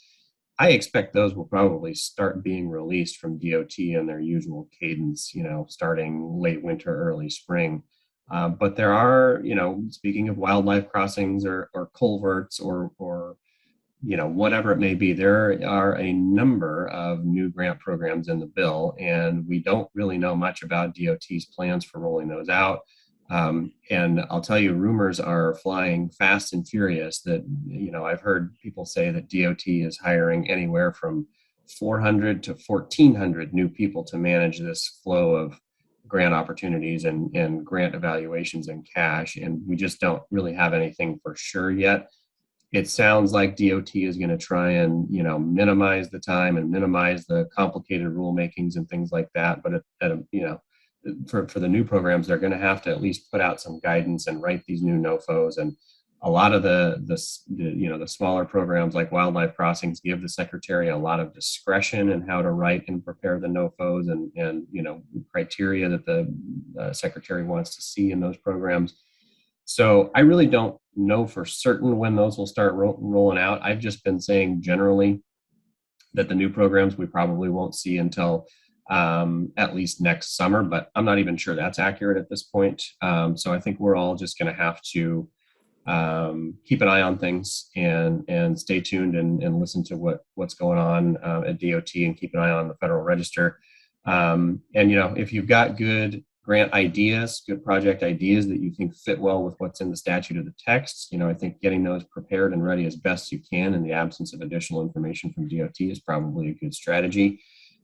I expect those will probably start being released from DOT in their usual cadence, starting late winter, early spring. But there are, speaking of wildlife crossings or culverts or whatever it may be, there are a number of new grant programs in the bill, and we don't really know much about DOT's plans for rolling those out. And I'll tell you, rumors are flying fast and furious that, I've heard people say that DOT is hiring anywhere from 400 to 1,400 new people to manage this flow of grant opportunities and grant evaluations and cash. And we just don't really have anything for sure yet. It sounds like DOT is going to try and, minimize the time and minimize the complicated rulemakings and things like that. But for the new programs, they're going to have to at least put out some guidance and write these new NOFOs. And a lot of the smaller programs like wildlife crossings give the secretary a lot of discretion in how to write and prepare the NOFOs and criteria that the secretary wants to see in those programs. So I really don't know for certain when those will start rolling out. I've just been saying generally that the new programs we probably won't see until at least next summer, but I'm not even sure that's accurate at this point. So I think we're all just going to have to keep an eye on things and stay tuned and listen to what's going on at DOT and keep an eye on the Federal Register. And if you've got good grant ideas, good project ideas that you think fit well with what's in the statute of the text, I think getting those prepared and ready as best you can in the absence of additional information from DOT is probably a good strategy.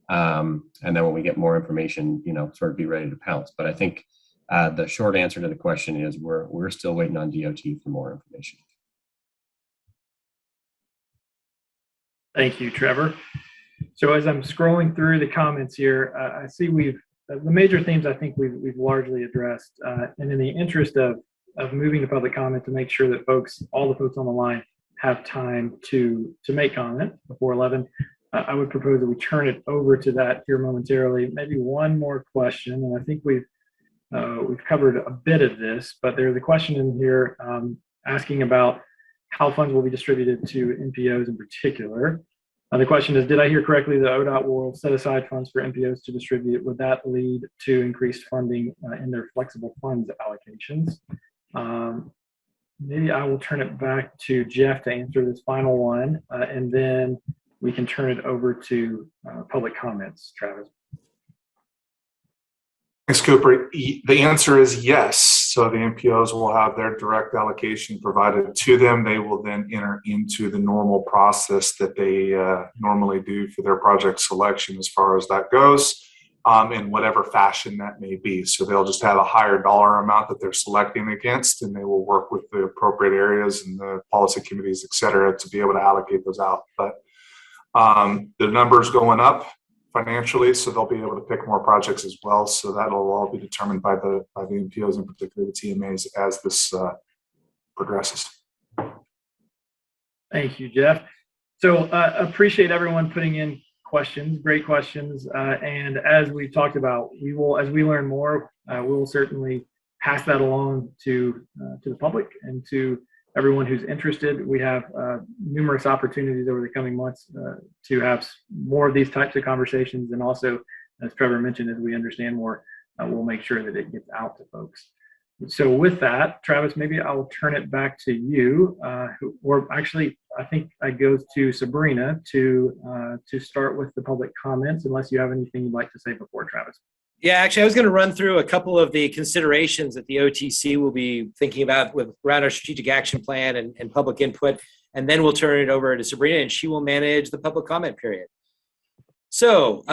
And then when we get more information, sort of be ready to pounce. But I think the short answer to the question is we're still waiting on DOT for more information. Thank you, Trevor. So as I'm scrolling through the comments here, I see the major themes I think we've largely addressed. And in the interest of moving to public comment to make sure that all the folks on the line have time to make comment before 11, I would propose that we turn it over to that here momentarily. Maybe one more question, and I think we've covered a bit of this, but there's a question in here asking about how funds will be distributed to NPOs in particular. The question is, did I hear correctly that ODOT will set aside funds for NPOs to distribute? Would that lead to increased funding in their flexible funds allocations? maybe I will turn it back to Jeff to answer this final one, and then we can turn it over to public comments. Travis. Thanks, Cooper. The answer is yes. So the MPOs will have their direct allocation provided to them. They will then enter into the normal process that they normally do for their project selection as far as that goes, in whatever fashion that may be. So they'll just have a higher dollar amount that they're selecting against, and they will work with the appropriate areas and the policy committees, et cetera, to be able to allocate those out. But the numbers going up financially, so they'll be able to pick more projects as well. So that'll all be determined by the MPOs, in particular the TMAs, as this progresses. Thank you, Jeff. So appreciate everyone putting in questions, great questions. And as we've talked about, we will, as we learn more, we will certainly pass that along to the public and to everyone who's interested. We have numerous opportunities over the coming months to have more of these types of conversations. And also, as Trevor mentioned, as we understand more, we'll make sure that it gets out to folks. So with that, Travis, maybe I'll turn it back to you, or actually, I think it goes to Sabrina to start with the public comments, unless you have anything you'd like to say before, Travis. Yeah, actually, I was going to run through a couple of the considerations that the OTC will be thinking about around our strategic action plan and public input, and then we'll turn it over to Sabrina, and she will manage the public comment period. So,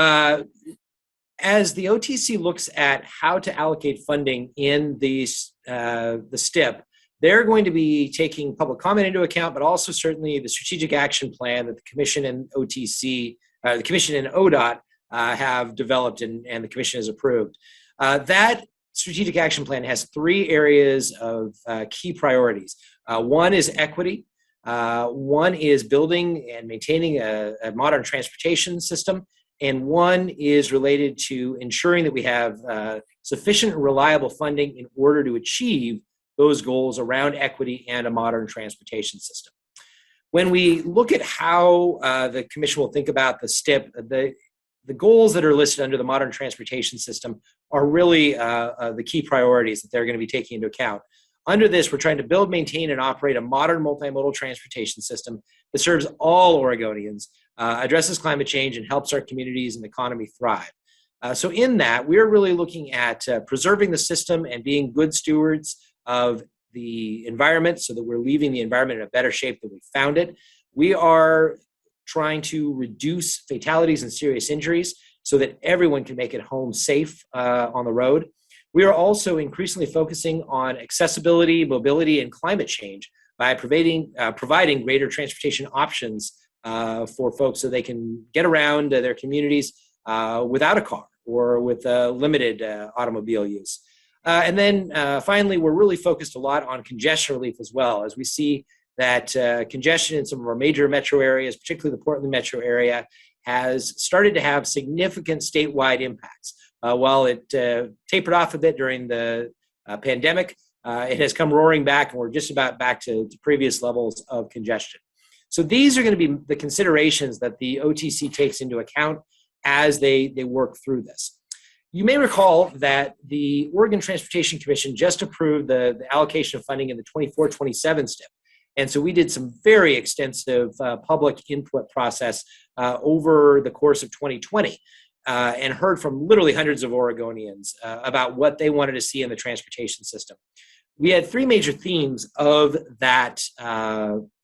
as the OTC looks at how to allocate funding in the STIP, they're going to be taking public comment into account, but also certainly the strategic action plan that the Commission and OTC, the Commission and ODOT have developed and the Commission has approved. That strategic action plan has three areas of key priorities. One is equity. One is building and maintaining a modern transportation system. And one is related to ensuring that we have sufficient and reliable funding in order to achieve those goals around equity and a modern transportation system. When we look at how the Commission will think about the STIP, the goals that are listed under the modern transportation system are really the key priorities that they're going to be taking into account. Under this, we're trying to build, maintain, and operate a modern multimodal transportation system that serves all Oregonians, addresses climate change, and helps our communities and economy thrive. So in that, we're really looking at preserving the system and being good stewards of the environment so that we're leaving the environment in a better shape than we found it. We are trying to reduce fatalities and serious injuries so that everyone can make it home safe on the road. We are also increasingly focusing on accessibility, mobility, and climate change by providing greater transportation options for folks so they can get around their communities without a car or with limited automobile use. And then finally, we're really focused a lot on congestion relief as well, as we see that congestion in some of our major metro areas, particularly the Portland metro area, has started to have significant statewide impacts. While it tapered off a bit during the pandemic, it has come roaring back, and we're just about back to previous levels of congestion. So these are going to be the considerations that the OTC takes into account as they work through this. You may recall that the Oregon Transportation Commission just approved the allocation of funding in the 24-27 STIP. And so we did some very extensive public input process over the course of 2020 and heard from literally hundreds of Oregonians about what they wanted to see in the transportation system. We had three major themes of that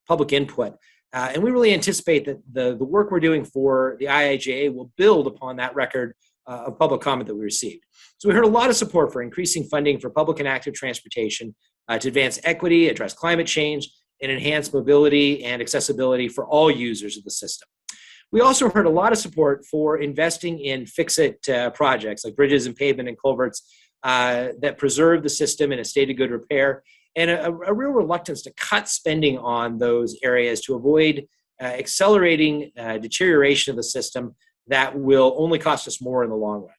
public input. And we really anticipate that the work we're doing for the IIJA will build upon that record of public comment that we received. So we heard a lot of support for increasing funding for public and active transportation to advance equity, address climate change, and enhance mobility and accessibility for all users of the system. We also heard a lot of support for investing in fix-it projects like bridges and pavement and culverts that preserve the system in a state of good repair, and a real reluctance to cut spending on those areas to avoid accelerating deterioration of the system that will only cost us more in the long run.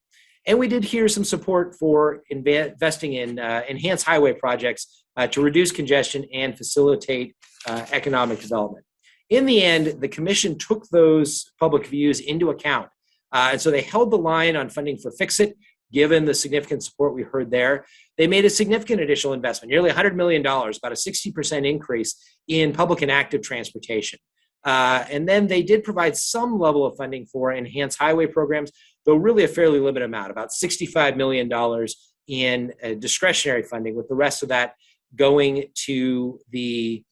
And we did hear some support for investing in enhanced highway projects to reduce congestion and facilitate economic development. In the end, the Commission took those public views into account. And so they held the line on funding for Fix-It, given the significant support we heard there, they made a significant additional investment, nearly $100 million, about a 60% increase in public and active transportation. And then they did provide some level of funding for enhanced highway programs, though really a fairly limited amount, about $65 million in discretionary funding, with the rest of that going to the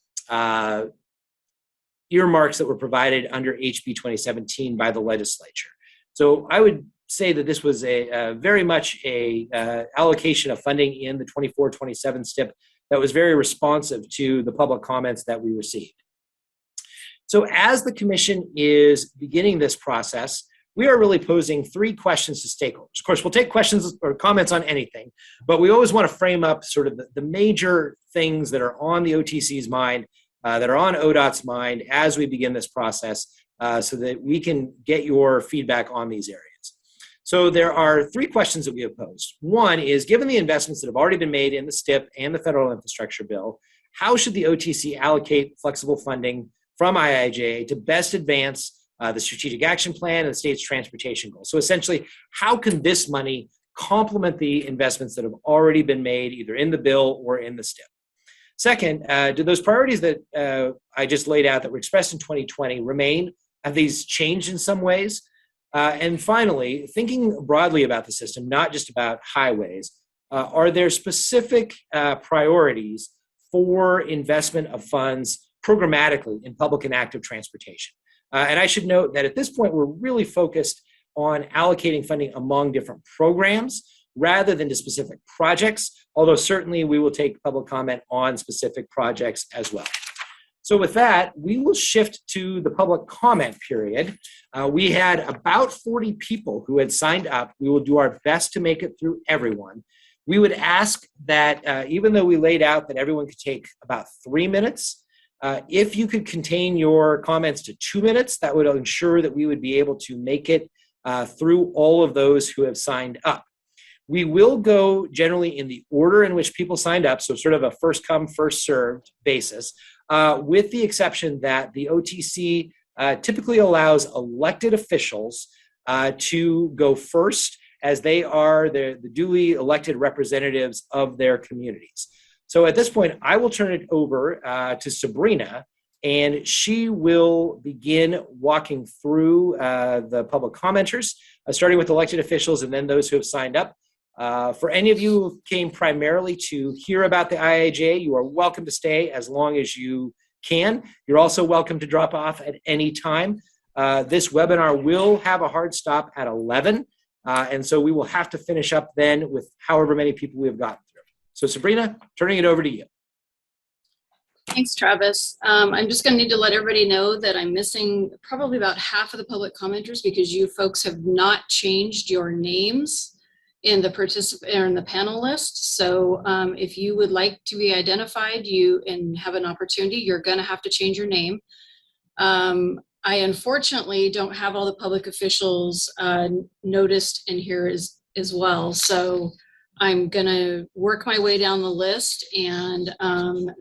earmarks that were provided under HB 2017 by the legislature. So I would say that this was a very much a allocation of funding in the 24-27 STIP that was very responsive to the public comments that we received. So as the commission is beginning this process, we are really posing 3 questions to stakeholders. Of course, we'll take questions or comments on anything, but we always want to frame up sort of the major things that are on the OTC's mind, that are on ODOT's mind as we begin this process, so that we can get your feedback on these areas. So there are 3 questions that we have posed. One is, given the investments that have already been made in the STIP and the federal infrastructure bill, how should the OTC allocate flexible funding from IIJA to best advance the Strategic Action Plan and the state's transportation goals? So essentially, how can this money complement the investments that have already been made either in the bill or in the STIP? Second, do those priorities that I just laid out that were expressed in 2020 remain? Have these changed in some ways? And finally, thinking broadly about the system, not just about highways, are there specific priorities for investment of funds programmatically in public and active transportation? And I should note that at this point, we're really focused on allocating funding among different programs rather than to specific projects, although certainly we will take public comment on specific projects as well. So with that, we will shift to the public comment period. We had about 40 people who had signed up. We will do our best to make it through everyone. We would ask that even though we laid out that everyone could take about 3 minutes, if you could contain your comments to 2 minutes, that would ensure that we would be able to make it through all of those who have signed up. We will go generally in the order in which people signed up, so sort of a first come, first served basis, with the exception that the OTC typically allows elected officials to go first, as they are the duly elected representatives of their communities. So at this point, I will turn it over to Sabrina, and she will begin walking through the public commenters, starting with elected officials and then those who have signed up. For any of you who came primarily to hear about the IIJA, you are welcome to stay as long as you can. You're also welcome to drop off at any time. This webinar will have a hard stop at 11, and so we will have to finish up then with however many people we have gotten through. So Sabrina, turning it over to you. Thanks, Travis. I'm just going to need to let everybody know that I'm missing probably about half of the public commenters because you folks have not changed your names in the panel list. So if you would like to be identified and have an opportunity, you're going to have to change your name. I unfortunately don't have all the public officials noticed in here as well. So I'm going to work my way down the list and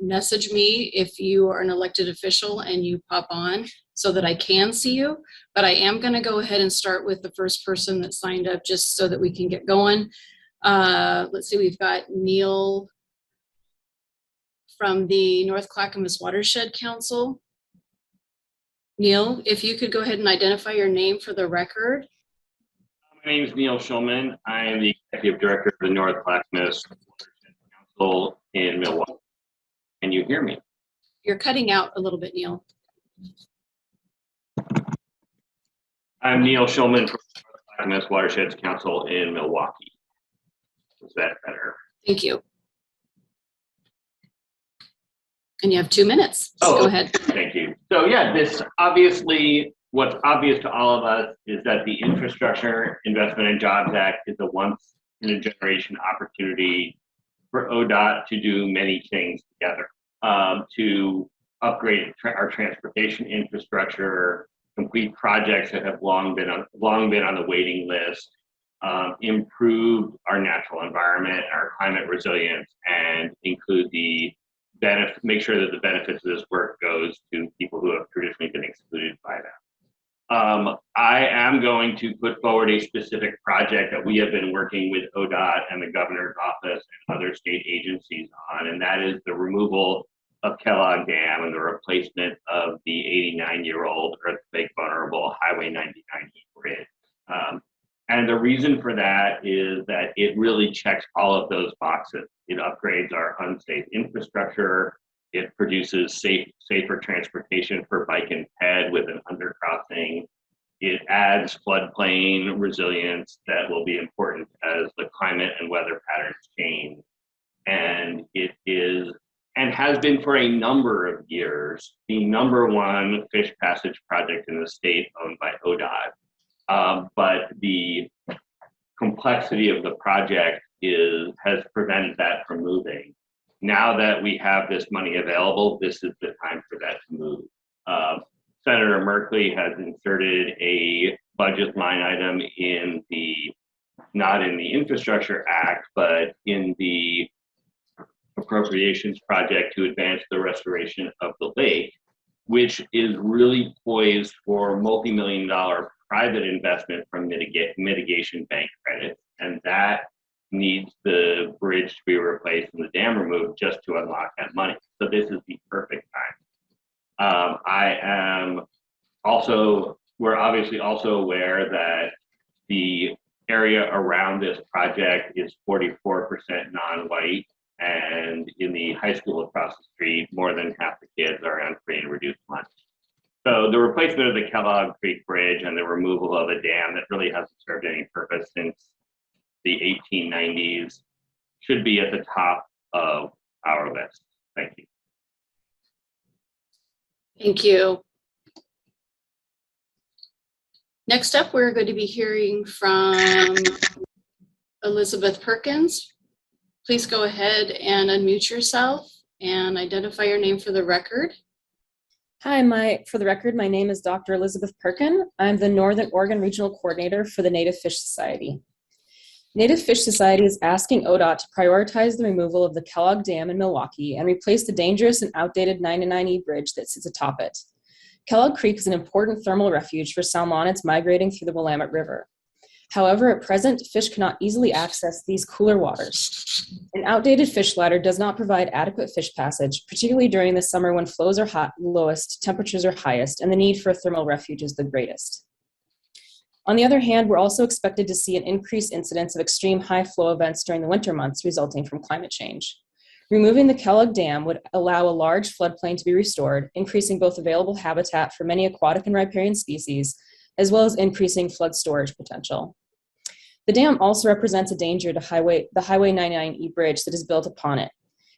message me if you are an elected official and you pop on so that I can see you. But I am going to go ahead and start with the first person that signed up just so that we can get going. Let's see, we've got Neil from the North Clackamas Watershed Council. Neil, if you could go ahead and identify your name for the record. My name is Neil Shulman. I am the Executive Director for the North Clackamas Council in Milwaukee. Can you hear me? You're cutting out a little bit, Neil. I'm Neil Shulman from the North Clackamas Watersheds Council in Milwaukee. Is that better? Thank you. And you have 2 minutes. So go ahead. Thank you. So yeah, what's obvious to all of us is that the Infrastructure Investment and Jobs Act is a once in a generation opportunity for ODOT to do many things together, to upgrade our transportation infrastructure, complete projects that have long been on the waiting list, improve our natural environment, our climate resilience, and include make sure that the benefits of this work goes to people who have traditionally been excluded by that. I am going to put forward a specific project that we have been working with ODOT and the governor's office and other state agencies on, and that is the removal of Kellogg Dam and the replacement of the 89-year-old earthquake vulnerable Highway 99 bridge. And the reason for that is that it really checks all of those boxes. It upgrades our unsafe infrastructure. It produces safer transportation for bike and ped with an undercrossing. It adds floodplain resilience that will be important as the climate and weather patterns change. And it is, and has been for a number of years, the #1 fish passage project in the state owned by ODOT. But the complexity of the project has prevented that from moving. Now that we have this money available, this is the time for that to move. Senator Merkley has inserted a budget line item in not in the Infrastructure Act, but in the appropriations project to advance the restoration of the lake, which is really poised for multi-million-dollar private investment from mitigation bank credit. And that needs the bridge to be replaced and the dam removed just to unlock that money. So this is the perfect time. We're obviously also aware that the area around this project is 44% non-white, and in the high school across the street, more than half the kids are on free and reduced lunch. So the replacement of the Kellogg Creek Bridge and the removal of a dam that really hasn't served any purpose since the 1890s should be at the top of our list. Thank you. Thank you. Next up, we're going to be hearing from Elizabeth Perkins. Please go ahead and unmute yourself and identify your name for the record. Hi, for the record, my name is Dr. Elizabeth Perkin. I'm the Northern Oregon Regional Coordinator for the Native Fish Society. Native Fish Society is asking ODOT to prioritize the removal of the Kellogg Dam in Milwaukee and replace the dangerous and outdated 99E bridge that sits atop it. Kellogg Creek is an important thermal refuge for salmonids migrating through the Willamette River. However, at present, fish cannot easily access these cooler waters. An outdated fish ladder does not provide adequate fish passage, particularly during the summer when flows are lowest, temperatures are highest, and the need for a thermal refuge is the greatest. On the other hand, we're also expected to see an increased incidence of extreme high flow events during the winter months resulting from climate change. Removing the Kellogg Dam would allow a large floodplain to be restored, increasing both available habitat for many aquatic and riparian species, as well as increasing flood storage potential. The dam also represents a danger to the Highway 99E bridge that is built upon it.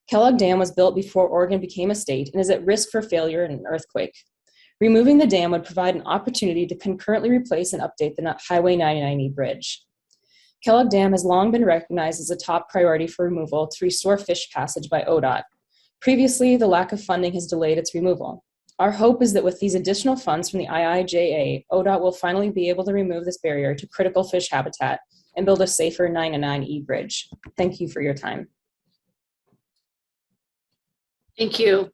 Kellogg Dam was built before Oregon became a state and is at risk for failure in an earthquake. Removing the dam would provide an opportunity to concurrently replace and update the Highway 99E bridge. Kellogg Dam has long been recognized as a top priority for removal to restore fish passage by ODOT. Previously, the lack of funding has delayed its removal. Our hope is that with these additional funds from the IIJA, ODOT will finally be able to remove this barrier to critical fish habitat and build a safer 99E bridge. Thank you for your time. Thank you.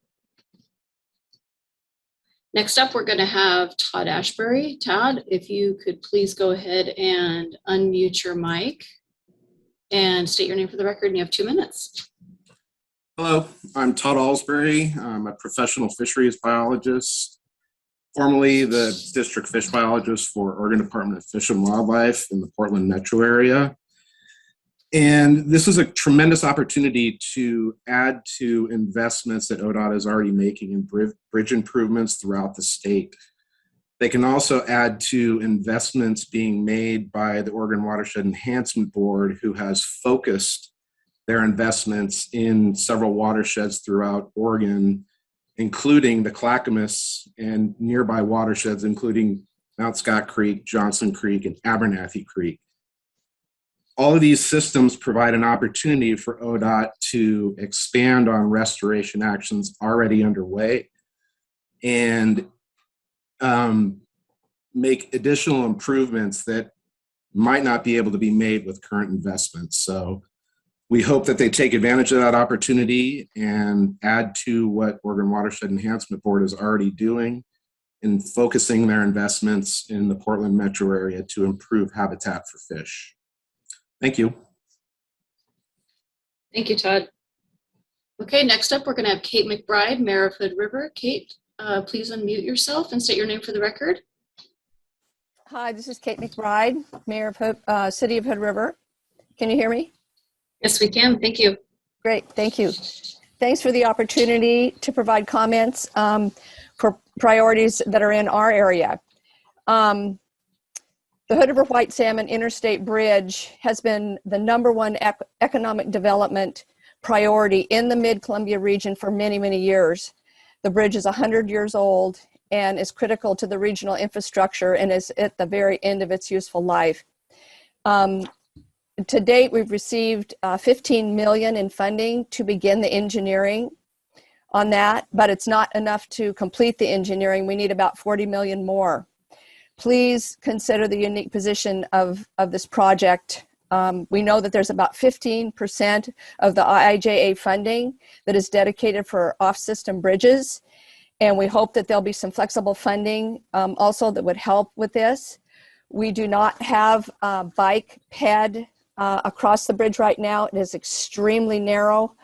Next up, we're going to have Todd Ashebury. Todd, if you could please go ahead and unmute your mic and state your name for the record, and you have 2 minutes. Hello, I'm Todd Ashebury. I'm a professional fisheries biologist, formerly the district fish biologist for Oregon Department of Fish and Wildlife in the Portland metro area. And this is a tremendous opportunity to add to investments that ODOT is already making in bridge improvements throughout the state. They can also add to investments being made by the Oregon Watershed Enhancement Board, who has focused their investments in several watersheds throughout Oregon, including the Clackamas and nearby watersheds, including Mount Scott Creek, Johnson Creek, and Abernathy Creek. All of these systems provide an opportunity for ODOT to expand on restoration actions already underway and make additional improvements that might not be able to be made with current investments. So we hope that they take advantage of that opportunity and add to what Oregon Watershed Enhancement Board is already doing in focusing their investments in the Portland metro area to improve habitat for fish. Thank you. Thank you, Todd. Okay, next up, we're going to have Kate McBride, Mayor of Hood River. Kate, please unmute yourself and state your name for the record. Hi, this is Kate McBride, Mayor of Hood, City of Hood River. Can you hear me? Yes, we can. Thank you. Great, thank you. Thanks for the opportunity to provide comments for priorities that are in our area. The Hood River White Salmon Interstate Bridge has been the #1 economic development priority in the Mid-Columbia region for many, many years. The bridge is 100 years old and is critical to the regional infrastructure and is at the very end of its useful life. To date, we've received $15 million in funding to begin the engineering on that, but it's not enough to complete the engineering. We need about $40 million more. Please consider the unique position of this project. We know that there's about 15% of the IIJA funding that is dedicated for off-system bridges, and we hope that there'll be some flexible funding also that would help with this. We do not have bike ped across the bridge right now. It is extremely narrow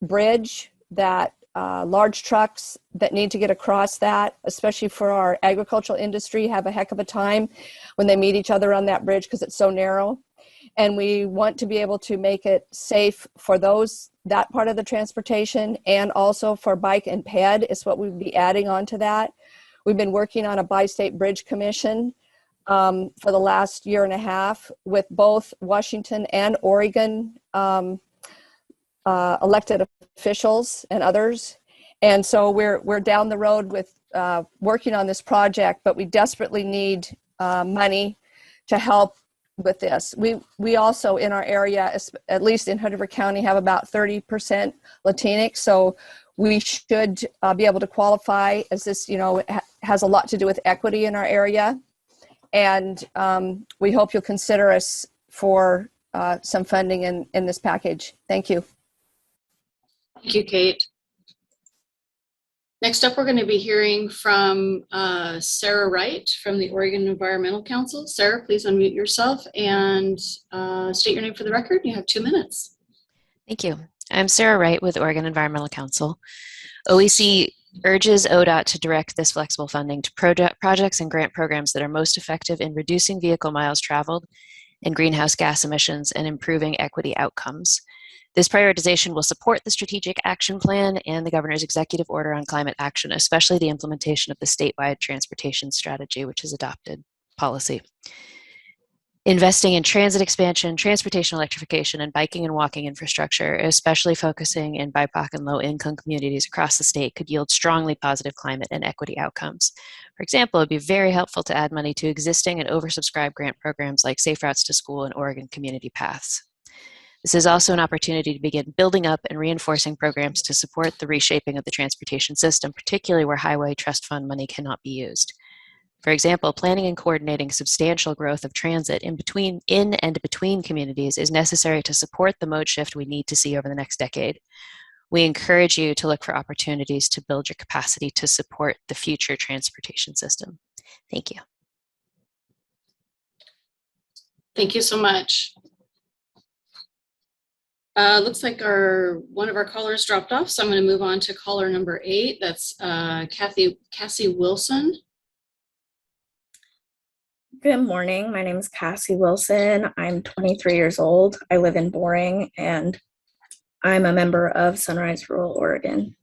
bridge that large trucks that need to get across that, especially for our agricultural industry, have a heck of a time when they meet each other on that bridge because it's so narrow. And we want to be able to make it safe for that part of the transportation, and also for bike and ped is what we'd be adding on to that. We've been working on a bi-state bridge commission for the last year and a half with both Washington and Oregon elected officials and others. And so we're down the road with working on this project, but we desperately need money to help with this. We also in our area, at least in Hood River County, have about 30% Latinx. So we should be able to qualify, as this, has a lot to do with equity in our area. And we hope you'll consider us for some funding in this package. Thank you. Thank you, Kate. Next up, we're going to be hearing from Sarah Wright from the Oregon Environmental Council. Sarah, please unmute yourself and state your name for the record. You have 2 minutes. Thank you. I'm Sarah Wright with Oregon Environmental Council. OEC urges ODOT to direct this flexible funding to projects and grant programs that are most effective in reducing vehicle miles traveled and greenhouse gas emissions and improving equity outcomes. This prioritization will support the Strategic Action Plan and the Governor's Executive Order on Climate Action, especially the implementation of the statewide transportation strategy, which is adopted policy. Investing in transit expansion, transportation electrification, and biking and walking infrastructure, especially focusing in BIPOC and low-income communities across the state, could yield strongly positive climate and equity outcomes. For example, it would be very helpful to add money to existing and oversubscribed grant programs like Safe Routes to School and Oregon Community Paths. This is also an opportunity to begin building up and reinforcing programs to support the reshaping of the transportation system, particularly where highway trust fund money cannot be used. For example, planning and coordinating substantial growth of transit in and between communities is necessary to support the mode shift we need to see over the next decade. We encourage you to look for opportunities to build your capacity to support the future transportation system. Thank you. Thank you so much. Looks like one of our callers dropped off, so I'm going to move on to caller number 8. That's Cassie Wilson. Good morning. My name is Cassie Wilson. I'm 23 years old. I live in Boring, and I'm a member of Sunrise Rural Oregon.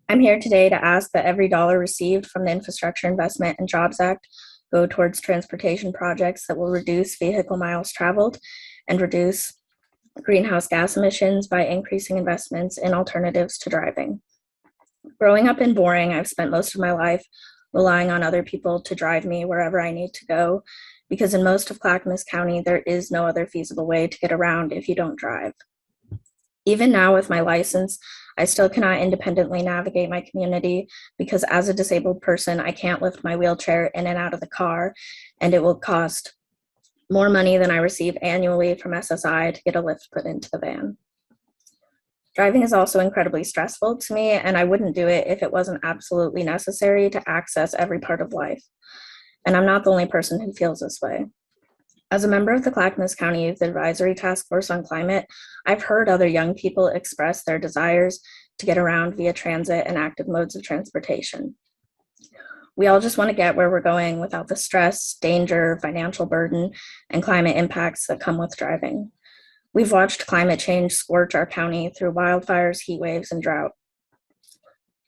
I'm here today to ask that every dollar received from the Infrastructure Investment and Jobs Act go towards transportation projects that will reduce vehicle miles traveled and reduce greenhouse gas emissions by increasing investments in alternatives to driving. Growing up in Boring, I've spent most of my life relying on other people to drive me wherever I need to go, because in most of Clackamas County, there is no other feasible way to get around if you don't drive. Even now with my license, I still cannot independently navigate my community because as a disabled person, I can't lift my wheelchair in and out of the car, and it will cost more money than I receive annually from SSI to get a lift put into the van. Driving is also incredibly stressful to me, and I wouldn't do it if it wasn't absolutely necessary to access every part of life. And I'm not the only person who feels this way. As a member of the Clackamas County Youth Advisory Task Force on Climate, I've heard other young people express their desires to get around via transit and active modes of transportation. We all just want to get where we're going without the stress, danger, financial burden, and climate impacts that come with driving. We've watched climate change scorch our county through wildfires, heat waves, and drought.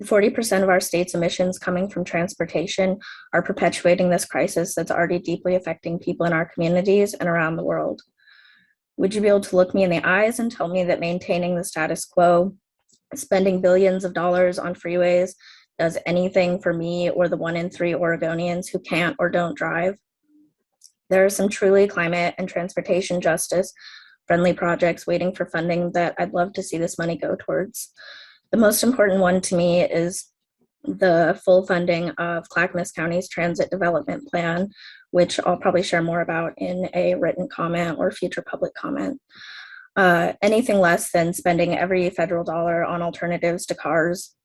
40% of our state's emissions coming from transportation are perpetuating this crisis that's already deeply affecting people in our communities and around the world. Would you be able to look me in the eyes and tell me that maintaining the status quo, spending billions of dollars on freeways, does anything for me or the 1 in 3 Oregonians who can't or don't drive? There are some truly climate and transportation justice friendly projects waiting for funding that I'd love to see this money go towards. The most important one to me is the full funding of Clackamas County's Transit Development Plan, which I'll probably share more about in a written comment or future public comment. Anything less than spending every federal dollar on alternatives to cars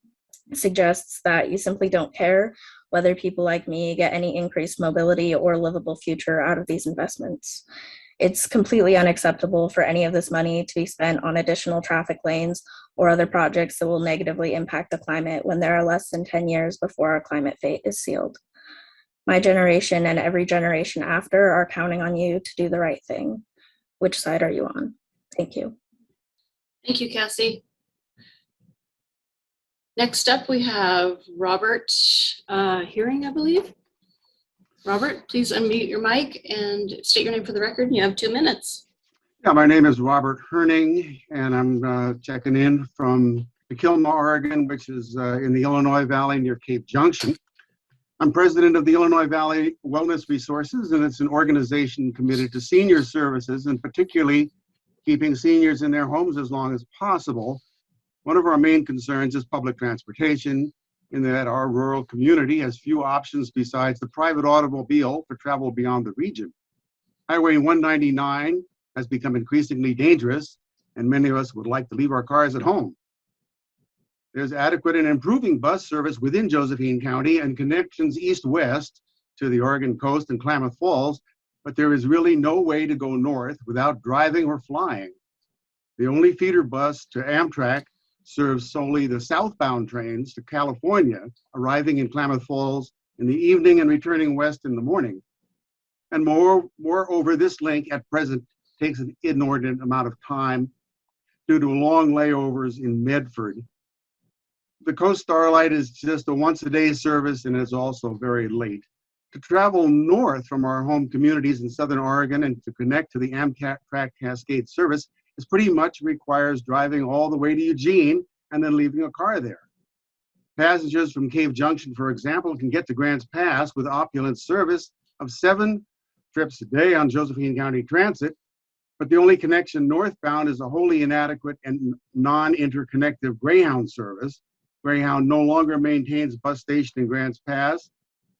suggests that you simply don't care whether people like me get any increased mobility or livable future out of these investments. It's completely unacceptable for any of this money to be spent on additional traffic lanes or other projects that will negatively impact the climate when there are less than 10 years before our climate fate is sealed. My generation and every generation after are counting on you to do the right thing. Which side are you on? Thank you. Thank you, Cassie. Next up, we have Robert Hearing, I believe. Robert, please unmute your mic and state your name for the record. You have 2 minutes. Yeah, my name is Robert Herning, and I'm checking in from Kilma, Oregon, which is in the Illinois Valley near Cape Junction. I'm president of the Illinois Valley Wellness Resources, and it's an organization committed to senior services, and particularly keeping seniors in their homes as long as possible. One of our main concerns is public transportation, in that our rural community has few options besides the private automobile for travel beyond the region. Highway 199 has become increasingly dangerous, and many of us would like to leave our cars at home. There's adequate and improving bus service within Josephine County and connections east-west to the Oregon coast and Klamath Falls, but there is really no way to go north without driving or flying. The only feeder bus to Amtrak serves solely the southbound trains to California, arriving in Klamath Falls in the evening and returning west in the morning. And moreover, this link at present takes an inordinate amount of time due to long layovers in Medford. The Coast Starlight is just a once-a-day service and is also very late. To travel north from our home communities in Southern Oregon and to connect to the Amtrak Cascade service is pretty much requires driving all the way to Eugene and then leaving a car there. Passengers from Cave Junction, for example, can get to Grants Pass with opulent service of 7 trips a day on Josephine County Transit, but the only connection northbound is a wholly inadequate and non-interconnective Greyhound service. Greyhound no longer maintains a bus station in Grants Pass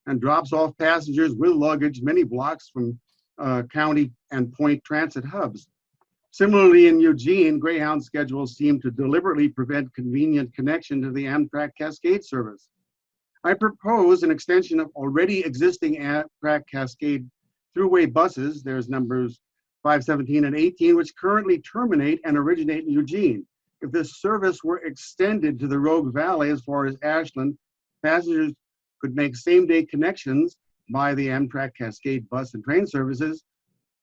and drops off passengers with luggage many blocks from county and point transit hubs. Similarly, in Eugene, Greyhound schedules seem to deliberately prevent convenient connection to the Amtrak Cascade service. I propose an extension of already existing Amtrak Cascade throughway buses. There's numbers 517 and 18, which currently terminate and originate in Eugene. If this service were extended to the Rogue Valley as far as Ashland, passengers could make same-day connections by the Amtrak Cascade bus and train services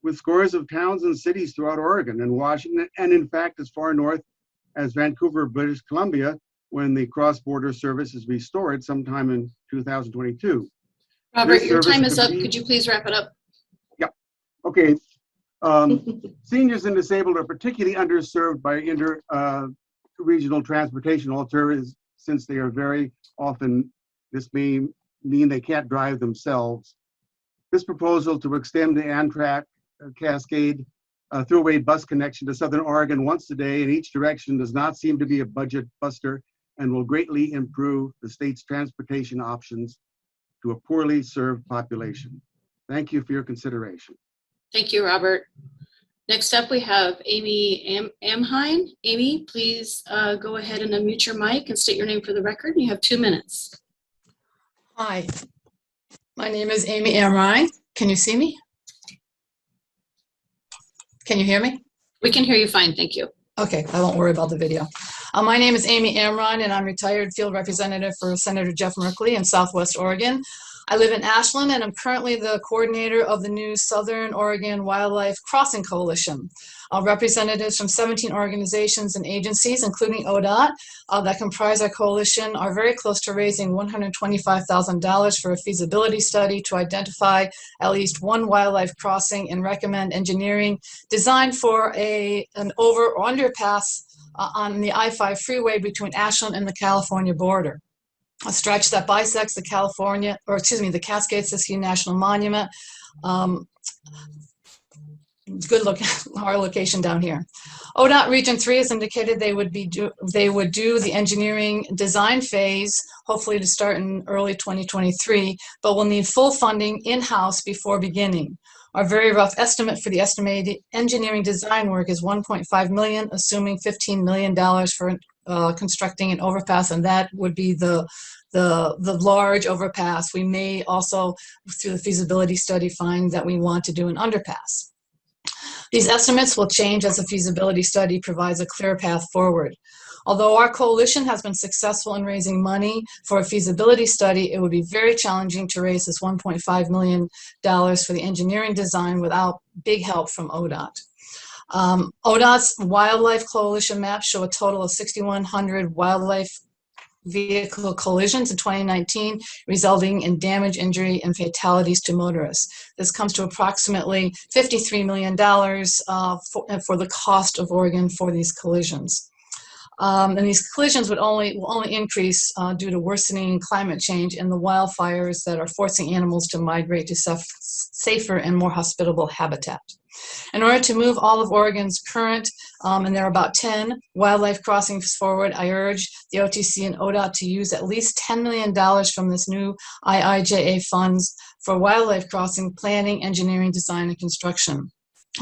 with scores of towns and cities throughout Oregon and Washington, and in fact as far north as Vancouver, British Columbia, when the cross-border service is restored sometime in 2022. Robert, your time is up. Could you please wrap it up? Yeah. Okay. Seniors and disabled are particularly underserved by inter-regional transportation alternatives, since they are very often, this may mean they can't drive themselves. This proposal to extend the Amtrak Cascade throughway bus connection to Southern Oregon once a day in each direction does not seem to be a budget buster and will greatly improve the state's transportation options to a poorly served population. Thank you for your consideration. Thank you, Robert. Next up, we have Amy Amhine. Amy, please go ahead and unmute your mic and state your name for the record. You have 2 minutes. Hi, my name is Amy Amrine. Can you see me? Can you hear me? We can hear you fine, thank you. Okay, I won't worry about the video. My name is Amy Amrine, and I'm retired field representative for Senator Jeff Merkley in Southwest Oregon. I live in Ashland, and I'm currently the coordinator of the new Southern Oregon Wildlife Crossing Coalition. Representatives from 17 organizations and agencies, including ODOT, that comprise our coalition are very close to raising $125,000 for a feasibility study to identify at least one wildlife crossing and recommend engineering design for an over or underpass on the I-5 freeway between Ashland and the California border. A stretch that bisects the the Cascade Siskiyou National Monument. Good look, our location down here. ODOT Region 3 has indicated they would do the engineering design phase, hopefully to start in early 2023, but will need full funding in-house before beginning. Our very rough estimate for the estimated engineering design work is $1.5 million, assuming $15 million for constructing an overpass, and that would be the large overpass. We may also, through the feasibility study, find that we want to do an underpass. These estimates will change as the feasibility study provides a clear path forward. Although our coalition has been successful in raising money for a feasibility study, it would be very challenging to raise this $1.5 million for the engineering design without big help from ODOT. ODOT's wildlife coalition maps show a total of 6,100 wildlife vehicle collisions in 2019, resulting in damage, injury, and fatalities to motorists. This comes to approximately $53 million for the cost of Oregon for these collisions. And these collisions will only increase due to worsening climate change and the wildfires that are forcing animals to migrate to safer and more hospitable habitat. In order to move all of Oregon's current, and there are about 10 wildlife crossings forward, I urge the OTC and ODOT to use at least $10 million from this new IIJA funds for wildlife crossing planning, engineering, design, and construction.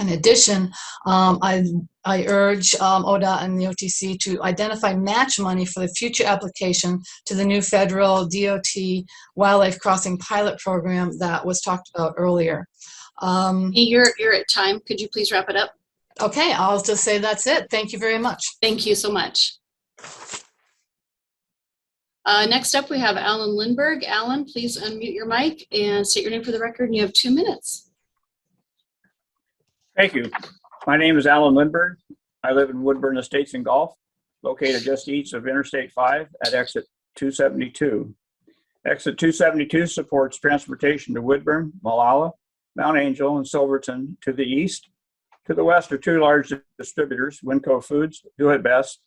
In addition, I urge ODOT and the OTC to identify match money for the future application to the new federal DOT wildlife crossing pilot program that was talked about earlier. You're at time. Could you please wrap it up? Okay, I'll just say that's it. Thank you very much. Thank you so much. Next up, we have Alan Lindberg. Alan, please unmute your mic and state your name for the record, and you have 2 minutes. Thank you. My name is Alan Lindberg. I live in Woodburn Estates and Golf, located just east of Interstate 5 at exit 272. Exit 272 supports transportation to Woodburn, Molalla, Mount Angel, and Silverton to the east. To the west are two large distributors, Winco Foods, Do It Best.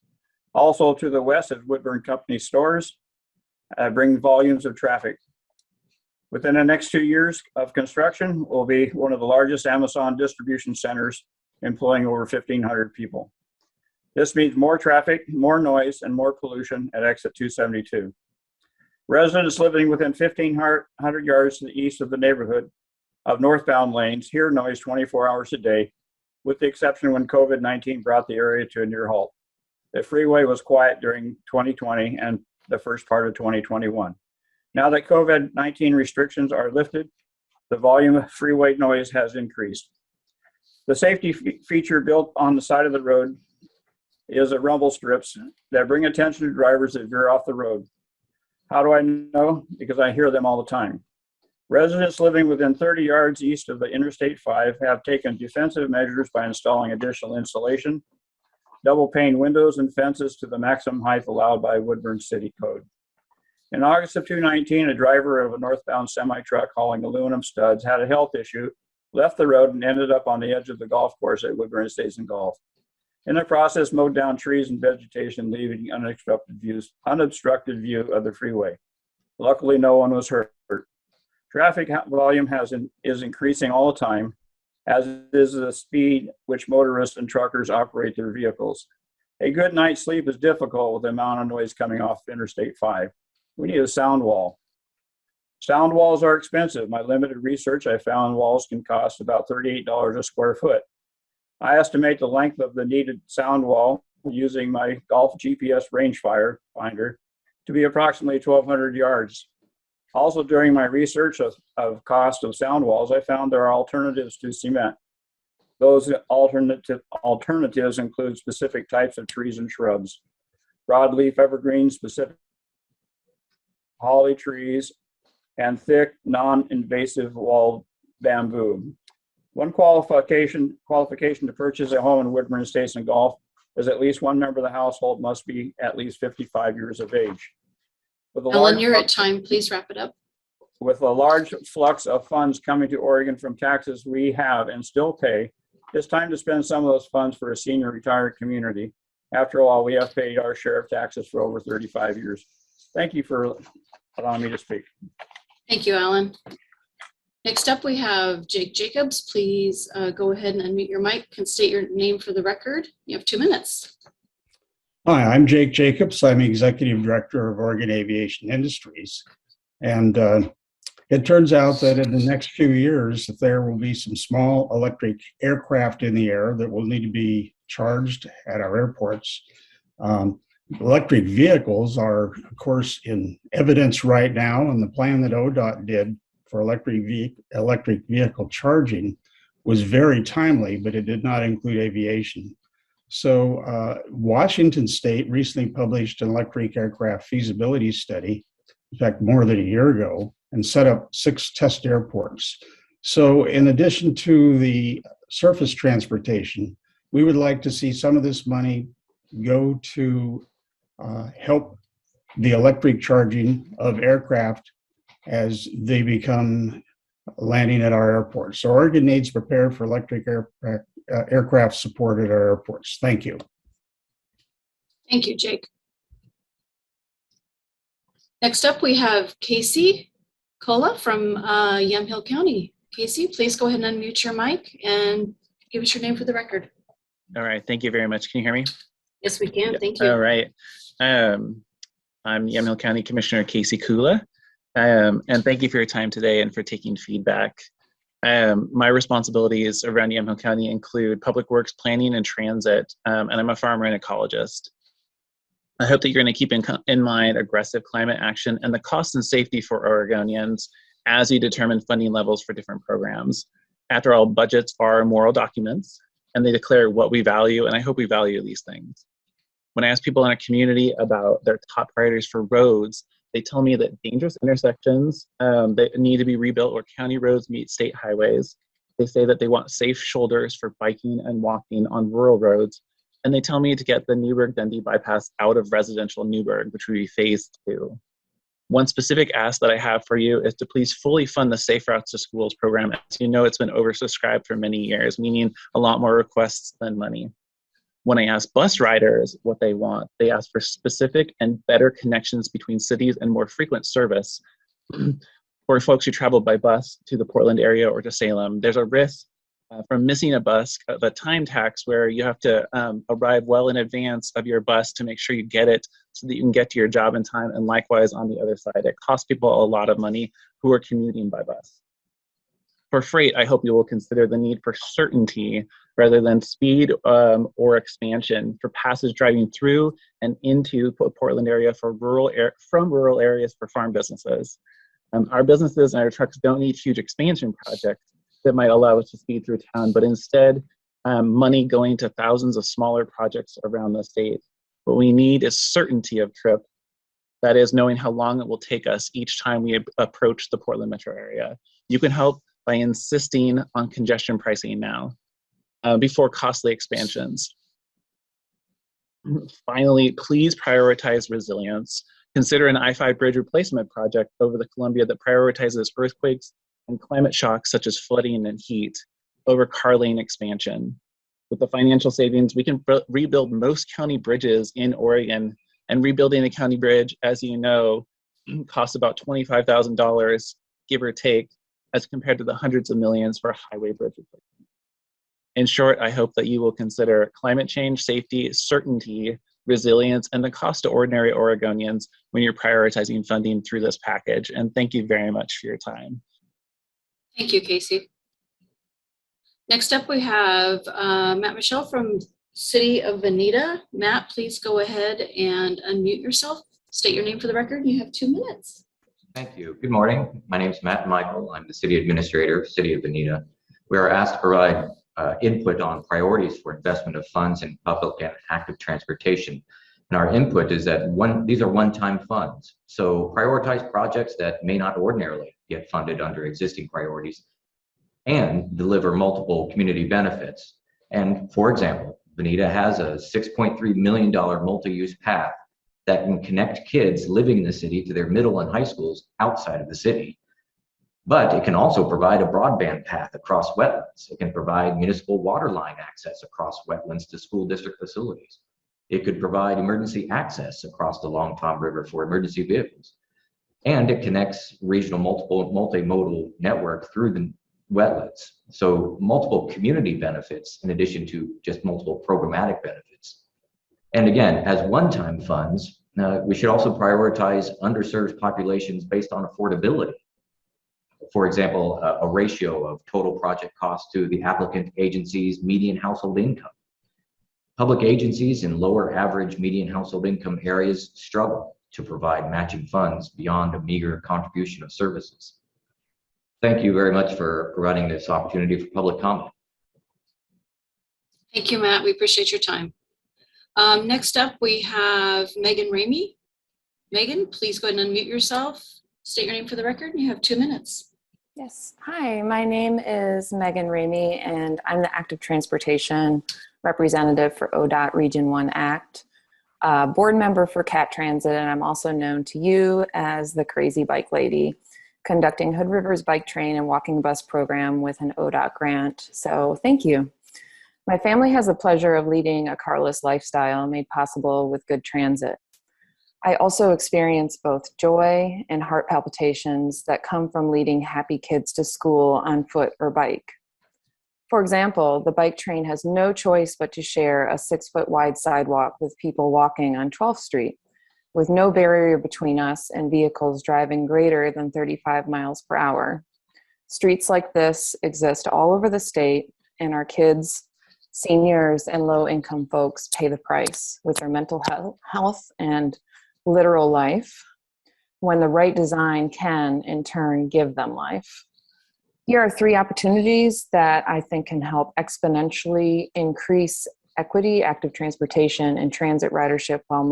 Also to the west is Woodburn Company stores, bring volumes of traffic. Within the next 2 years of construction, will be one of the largest Amazon distribution centers, employing over 1,500 people. This means more traffic, more noise, and more pollution at exit 272. Residents living within 1,500 yards to the east of the neighborhood of northbound lanes hear noise 24 hours a day, with the exception when COVID-19 brought the area to a near halt. The freeway was quiet during 2020 and the first part of 2021. Now that COVID-19 restrictions are lifted, the volume of freeway noise has increased. The safety feature built on the side of the road is a rumble strips that bring attention to drivers that veer off the road. How do I know? Because I hear them all the time. Residents living within 30 yards east of the Interstate 5 have taken defensive measures by installing additional insulation, double pane windows, and fences to the maximum height allowed by Woodburn City Code. In August of 2019, a driver of a northbound semi-truck hauling aluminum studs had a health issue, left the road, and ended up on the edge of the golf course at Woodburn Estates and Golf. In the process, mowed down trees and vegetation, leaving unobstructed view of the freeway. Luckily, no one was hurt. Traffic volume is increasing all the time, as is the speed which motorists and truckers operate their vehicles. A good night's sleep is difficult with the amount of noise coming off Interstate 5. We need a sound wall. Sound walls are expensive. My limited research, I found walls can cost about $38 a square foot. I estimate the length of the needed sound wall using my Golf GPS finder to be approximately 1,200 yards. Also, during my research of cost of sound walls, I found there are alternatives to cement. Those alternatives include specific types of trees and shrubs, broadleaf evergreens, specific holly trees, and thick, non-invasive wall bamboo. One qualification to purchase a home in Woodburn Estates and Gulf is at least one member of the household must be at least 55 years of age. Ellen, you're at time. Please wrap it up. With a large flux of funds coming to Oregon from taxes we have and still pay, it's time to spend some of those funds for a senior retired community. After all, we have paid our share of taxes for over 35 years. Thank you for allowing me to speak. Thank you, Alan. Next up, we have Jake Jacobs. Please go ahead and unmute your mic and state your name for the record. You have 2 minutes. Hi, I'm Jake Jacobs. I'm Executive Director of Oregon Aviation Industries. And it turns out that in the next few years, there will be some small electric aircraft in the air that will need to be charged at our airports. Electric vehicles are, of course, in evidence right now, and the plan that ODOT did for electric vehicle charging was very timely, but it did not include aviation. So Washington State recently published an electric aircraft feasibility study, in fact, more than a year ago, and set up 6 test airports. So in addition to the surface transportation, we would like to see some of this money go to help the electric charging of aircraft as they become landing at our airports. So Oregon needs to prepare for electric aircraft support at our airports. Thank you. Thank you, Jake. Next up, we have Casey Kola from Yamhill County. Casey, please go ahead and unmute your mic and give us your name for the record. All right. Thank you very much. Can you hear me? Yes, we can. Thank you. All right. I'm Yamhill County Commissioner Casey Kula. And thank you for your time today and for taking feedback. My responsibilities around Yamhill County include public works, planning, and transit, and I'm a farmer and ecologist. I hope that you're going to keep in mind aggressive climate action and the cost and safety for Oregonians as you determine funding levels for different programs. After all, budgets are moral documents, and they declare what we value, and I hope we value these things. When I ask people in a community about their top priorities for roads, they tell me that dangerous intersections that need to be rebuilt where county roads meet state highways. They say that they want safe shoulders for biking and walking on rural roads. And they tell me to get the Newburgh-Dundee bypass out of residential Newburgh, which would be phase 2. One specific ask that I have for you is to please fully fund the Safe Routes to Schools program. As you know, it's been oversubscribed for many years, meaning a lot more requests than money. When I ask bus riders what they want, they ask for specific and better connections between cities and more frequent service. For folks who travel by bus to the Portland area or to Salem, there's a risk from missing a bus of a time tax where you have to arrive well in advance of your bus to make sure you get it so that you can get to your job in time. And likewise on the other side, it costs people a lot of money who are commuting by bus. For freight, I hope you will consider the need for certainty rather than speed or expansion for passage driving through and into the Portland area from rural areas for farm businesses. Our businesses and our trucks don't need huge expansion projects that might allow us to speed through town, but instead money going to thousands of smaller projects around the state. What we need is certainty of trip. That is, knowing how long it will take us each time we approach the Portland metro area. You can help by insisting on congestion pricing now before costly expansions. Finally, please prioritize resilience. Consider an I-5 bridge replacement project over the Columbia that prioritizes earthquakes and climate shocks such as flooding and heat over car lane expansion. With the financial savings, we can rebuild most county bridges in Oregon, and rebuilding a county bridge, as you know, costs about $25,000, give or take, as compared to the hundreds of millions for a highway bridge replacement. In short, I hope that you will consider climate change, safety, certainty, resilience, and the cost to ordinary Oregonians when you're prioritizing funding through this package. And thank you very much for your time. Thank you, Casey. Next up, we have Matt Michelle from City of Veneta. Matt, please go ahead and unmute yourself. State your name for the record. You have 2 minutes. Thank you. Good morning. My name is Matt Michael. I'm the City Administrator of City of Veneta. We are asked to provide input on priorities for investment of funds in public and active transportation. And our input is that these are one-time funds. So prioritize projects that may not ordinarily get funded under existing priorities and deliver multiple community benefits. And for example, Veneta has a $6.3 million multi-use path that can connect kids living in the city to their middle and high schools outside of the city. But it can also provide a broadband path across wetlands. It can provide municipal water line access across wetlands to school district facilities. It could provide emergency access across the Long Tom River for emergency vehicles. And it connects regional multimodal network through the wetlands. So multiple community benefits in addition to just multiple programmatic benefits. And again, as one-time funds, we should also prioritize underserved populations based on affordability. For example, a ratio of total project cost to the applicant agency's median household income. Public agencies in lower average median household income areas struggle to provide matching funds beyond a meager contribution of services. Thank you very much for providing this opportunity for public comment. Thank you, Matt. We appreciate your time. Next up, we have Megan Ramey. Megan, please go ahead and unmute yourself. State your name for the record, and you have 2 minutes. Yes. Hi, my name is Megan Ramey, and I'm the Active Transportation Representative for ODOT Region 1 ACT, board member for CAT Transit, and I'm also known to you as the Crazy Bike Lady, conducting Hood River's bike train and walking bus program with an ODOT grant. So thank you. My family has the pleasure of leading a carless lifestyle made possible with good transit. I also experience both joy and heart palpitations that come from leading happy kids to school on foot or bike. For example, the bike train has no choice but to share a 6-foot wide sidewalk with people walking on 12th Street, with no barrier between us and vehicles driving greater than 35 miles per hour. Streets like this exist all over the state, and our kids, seniors, and low-income folks pay the price with their mental health and literal life, when the right design can, in turn, give them life. Here are 3 opportunities that I think can help exponentially increase equity, active transportation, and transit ridership while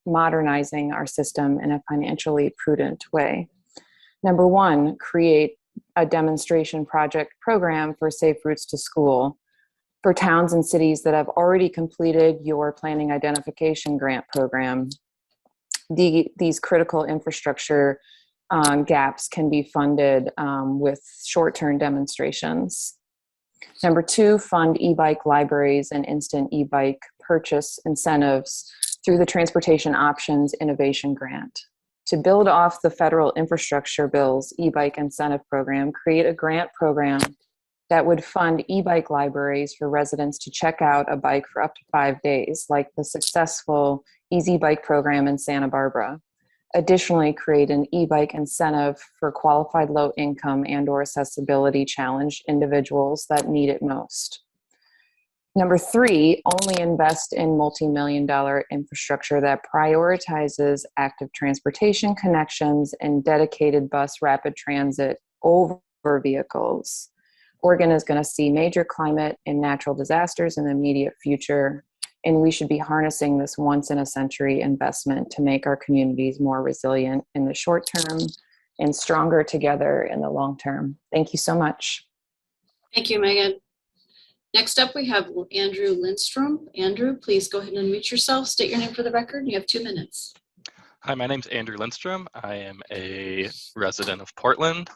modernizing our system in a financially prudent way. Number 1, create a demonstration project program for safe routes to school for towns and cities that have already completed your planning identification grant program. These critical infrastructure gaps can be funded with short-term demonstrations. Number 2, fund e-bike libraries and instant e-bike purchase incentives through the Transportation Options Innovation Grant. To build off the federal infrastructure bill's e-bike incentive program, create a grant program that would fund e-bike libraries for residents to check out a bike for up to 5 days, like the successful Easy Bike program in Santa Barbara. Additionally, create an e-bike incentive for qualified low-income and/or accessibility challenged individuals that need it most. Number 3, only invest in multi-million-dollar infrastructure that prioritizes active transportation connections and dedicated bus rapid transit over vehicles. Oregon is going to see major climate and natural disasters in the immediate future, and we should be harnessing this once-in-a-century investment to make our communities more resilient in the short term and stronger together in the long term. Thank you so much. Thank you, Megan. Next up, we have Andrew Lindstrom. Andrew, please go ahead and unmute yourself. State your name for the record. You have 2 minutes. Hi, my name's Andrew Lindstrom. I am a resident of Portland.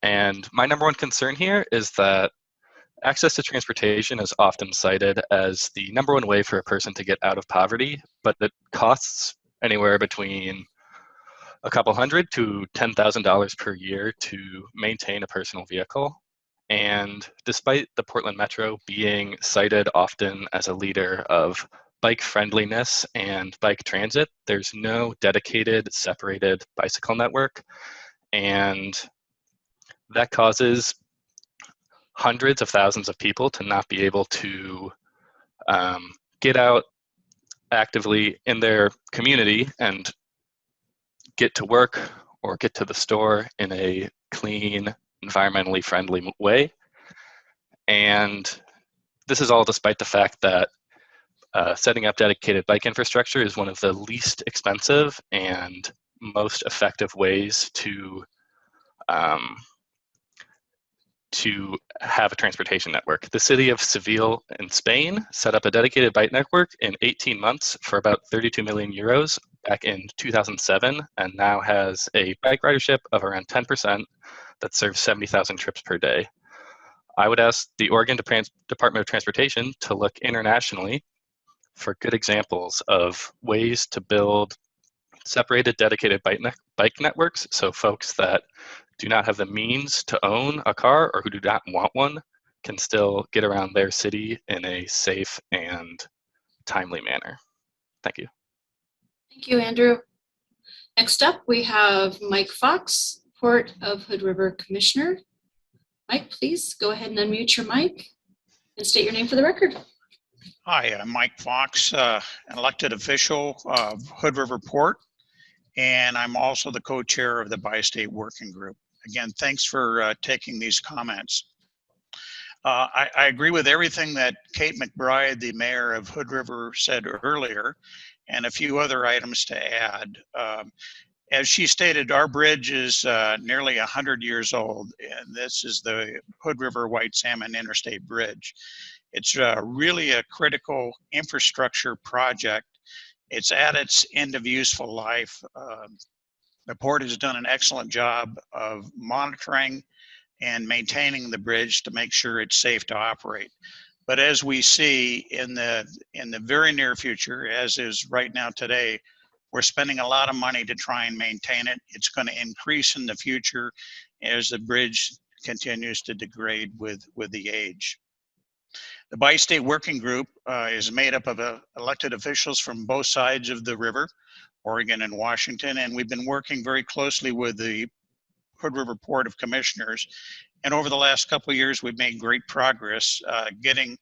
And my number 1 concern here is that access to transportation is often cited as the number 1 way for a person to get out of poverty, but it costs anywhere between a couple hundred to $10,000 per year to maintain a personal vehicle. And despite the Portland Metro being cited often as a leader of bike friendliness and bike transit, there's no dedicated, separated bicycle network. And that causes hundreds of thousands of people to not be able to get out actively in their community and get to work or get to the store in a clean, environmentally friendly way. And this is all despite the fact that setting up dedicated bike infrastructure is one of the least expensive and most effective ways to have a transportation network. The city of Seville in Spain set up a dedicated bike network in 18 months for about 32 million euros back in 2007, and now has a bike ridership of around 10% that serves 70,000 trips per day. I would ask the Oregon Department of Transportation to look internationally for good examples of ways to build separated dedicated bike networks, so folks that do not have the means to own a car or who do not want one can still get around their city in a safe and timely manner. Thank you. Thank you, Andrew. Next up, we have Mike Fox, Port of Hood River Commissioner. Mike, please go ahead and unmute your mic and state your name for the record. Hi, I'm Mike Fox, an elected official of Hood River Port, and I'm also the co-chair of the Bi-State Working Group. Again, thanks for taking these comments. I agree with everything that Kate McBride, the mayor of Hood River, said earlier, and a few other items to add. As she stated, our bridge is nearly 100 years old, and this is the Hood River White Salmon Interstate Bridge. It's really a critical infrastructure project. It's at its end of useful life. The port has done an excellent job of monitoring and maintaining the bridge to make sure it's safe to operate. But as we see in the very near future, as is right now today, we're spending a lot of money to try and maintain it. It's going to increase in the future as the bridge continues to degrade with the age. The Bi-State Working Group is made up of elected officials from both sides of the river, Oregon and Washington, and we've been working very closely with the Hood River Port of Commissioners. And over the last couple of years, we've made great progress getting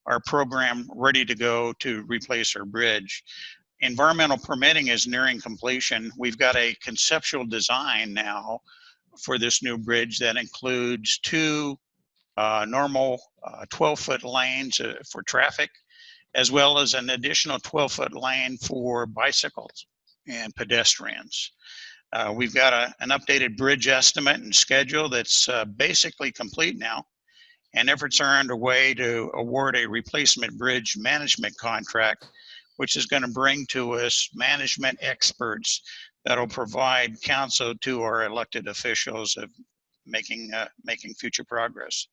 our program ready to go to replace our bridge. Environmental permitting is nearing completion. We've got a conceptual design now for this new bridge that includes two normal 12-foot lanes for traffic, as well as an additional 12-foot lane for bicycles and pedestrians. We've got an updated bridge estimate and schedule that's basically complete now, and efforts are underway to award a replacement bridge management contract, which is going to bring to us management experts that'll provide counsel to our elected officials of making future progress.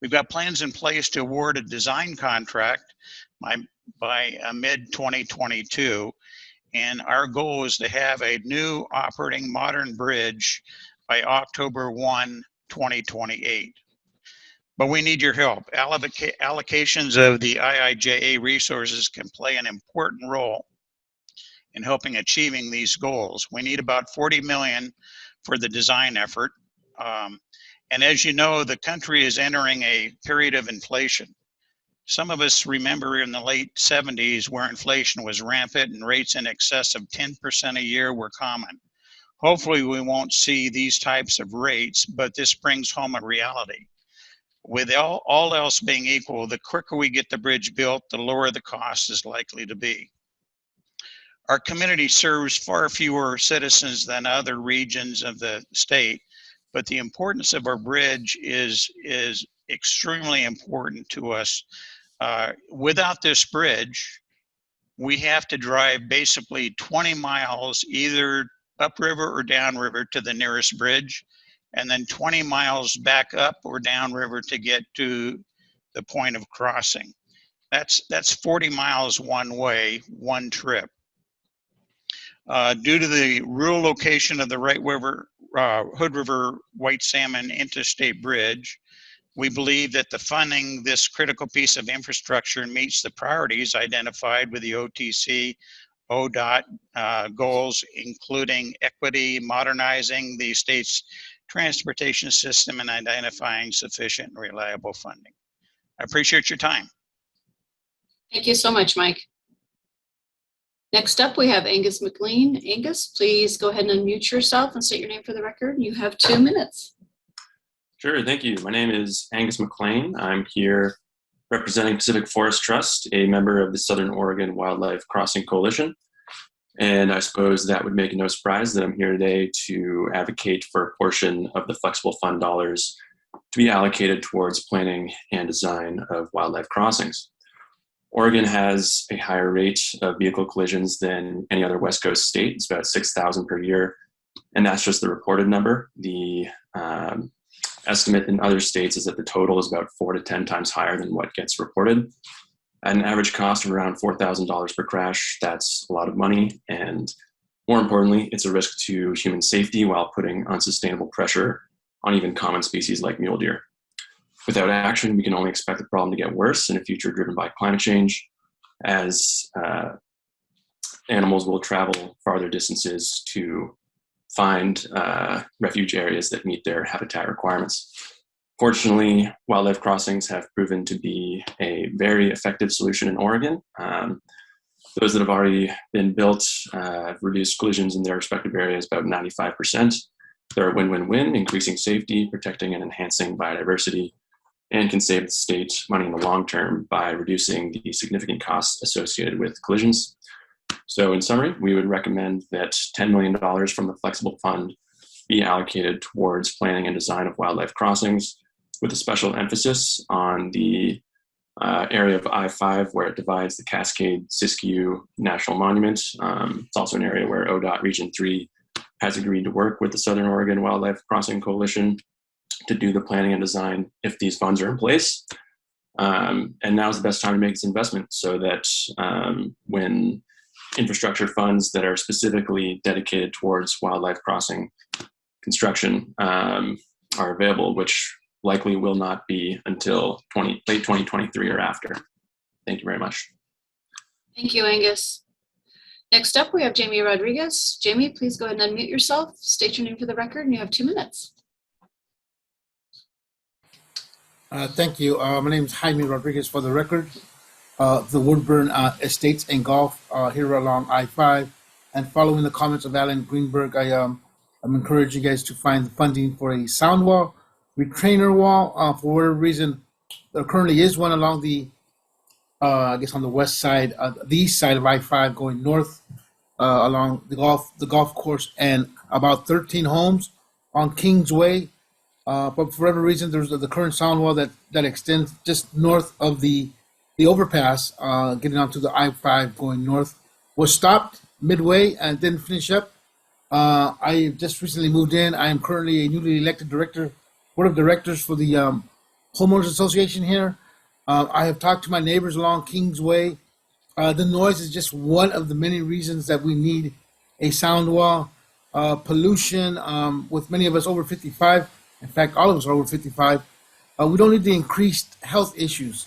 We've got plans in place to award a design contract by mid-2022, and our goal is to have a new operating modern bridge by October 1, 2028. But we need your help. Allocations of the IIJA resources can play an important role in helping achieving these goals. We need about $40 million for the design effort. And as you know, the country is entering a period of inflation. Some of us remember in the late 70s where inflation was rampant and rates in excess of 10% a year were common. Hopefully we won't see these types of rates, but this brings home a reality. With all else being equal, the quicker we get the bridge built, the lower the cost is likely to be. Our community serves far fewer citizens than other regions of the state, but the importance of our bridge is extremely important to us. Without this bridge, we have to drive basically 20 miles either upriver or downriver to the nearest bridge, and then 20 miles back up or downriver to get to the point of crossing. That's 40 miles one way, one trip. Due to the rural location of the Hood River White Salmon Interstate Bridge, we believe that the funding this critical piece of infrastructure meets the priorities identified with the OTC ODOT goals, including equity, modernizing the state's transportation system and identifying sufficient and reliable funding. I appreciate your time. Thank you so much, Mike. Next up, we have Angus McLean. Angus, please go ahead and unmute yourself and state your name for the record. You have 2 minutes. Sure, thank you. My name is Angus McLean. I'm here representing Pacific Forest Trust, a member of the Southern Oregon Wildlife Crossing Coalition. And I suppose that would make no surprise that I'm here today to advocate for a portion of the flexible fund dollars to be allocated towards planning and design of wildlife crossings. Oregon has a higher rate of vehicle collisions than any other West Coast state. It's about 6,000 per year, and that's just the reported number. The estimate in other states is that the total is about 4 to 10 times higher than what gets reported. At an average cost of around $4,000 per crash, that's a lot of money, and more importantly, it's a risk to human safety while putting unsustainable pressure on even common species like mule deer. Without action, we can only expect the problem to get worse in a future driven by climate change, as animals will travel farther distances to find refuge areas that meet their habitat requirements. Fortunately, wildlife crossings have proven to be a very effective solution in Oregon. Those that have already been built have reduced collisions in their respective areas about 95%. They're a win-win-win, increasing safety, protecting and enhancing biodiversity, and can save the state money in the long term by reducing the significant costs associated with collisions. So in summary, we would recommend that $10 million from the flexible fund be allocated towards planning and design of wildlife crossings, with a special emphasis on the area of I-5 where it divides the Cascade-Siskiyou National Monument. It's also an area where ODOT Region 3 has agreed to work with the Southern Oregon Wildlife Crossing Coalition to do the planning and design if these funds are in place. And now is the best time to make this investment so that when infrastructure funds that are specifically dedicated towards wildlife crossing construction are available, which likely will not be until late 2023 or after. Thank you very much. Thank you, Angus. Next up, we have Jamie Rodriguez. Jamie, please go ahead and unmute yourself, state your name for the record, and you have 2 minutes. Thank you. My name is Jaime Rodriguez for the record. The Woodburn Estates and Golf here along I-5. And following the comments of Alan Greenberg, I'm encouraging you guys to find the funding for a sound wall, retrainer wall. For whatever reason, there currently is one along the, I guess on the west side, the east side of I-5 going north along the golf course, and about 13 homes on Kingsway. But for whatever reason, there's the current sound wall that extends just north of the overpass, getting onto the I-5 going north, was stopped midway and didn't finish up. I just recently moved in. I am currently a newly elected board of directors for the homeowners association here. I have talked to my neighbors along Kingsway. The noise is just one of the many reasons that we need a sound wall. Pollution, with many of us over 55, in fact, all of us are over 55. We don't need the increased health issues.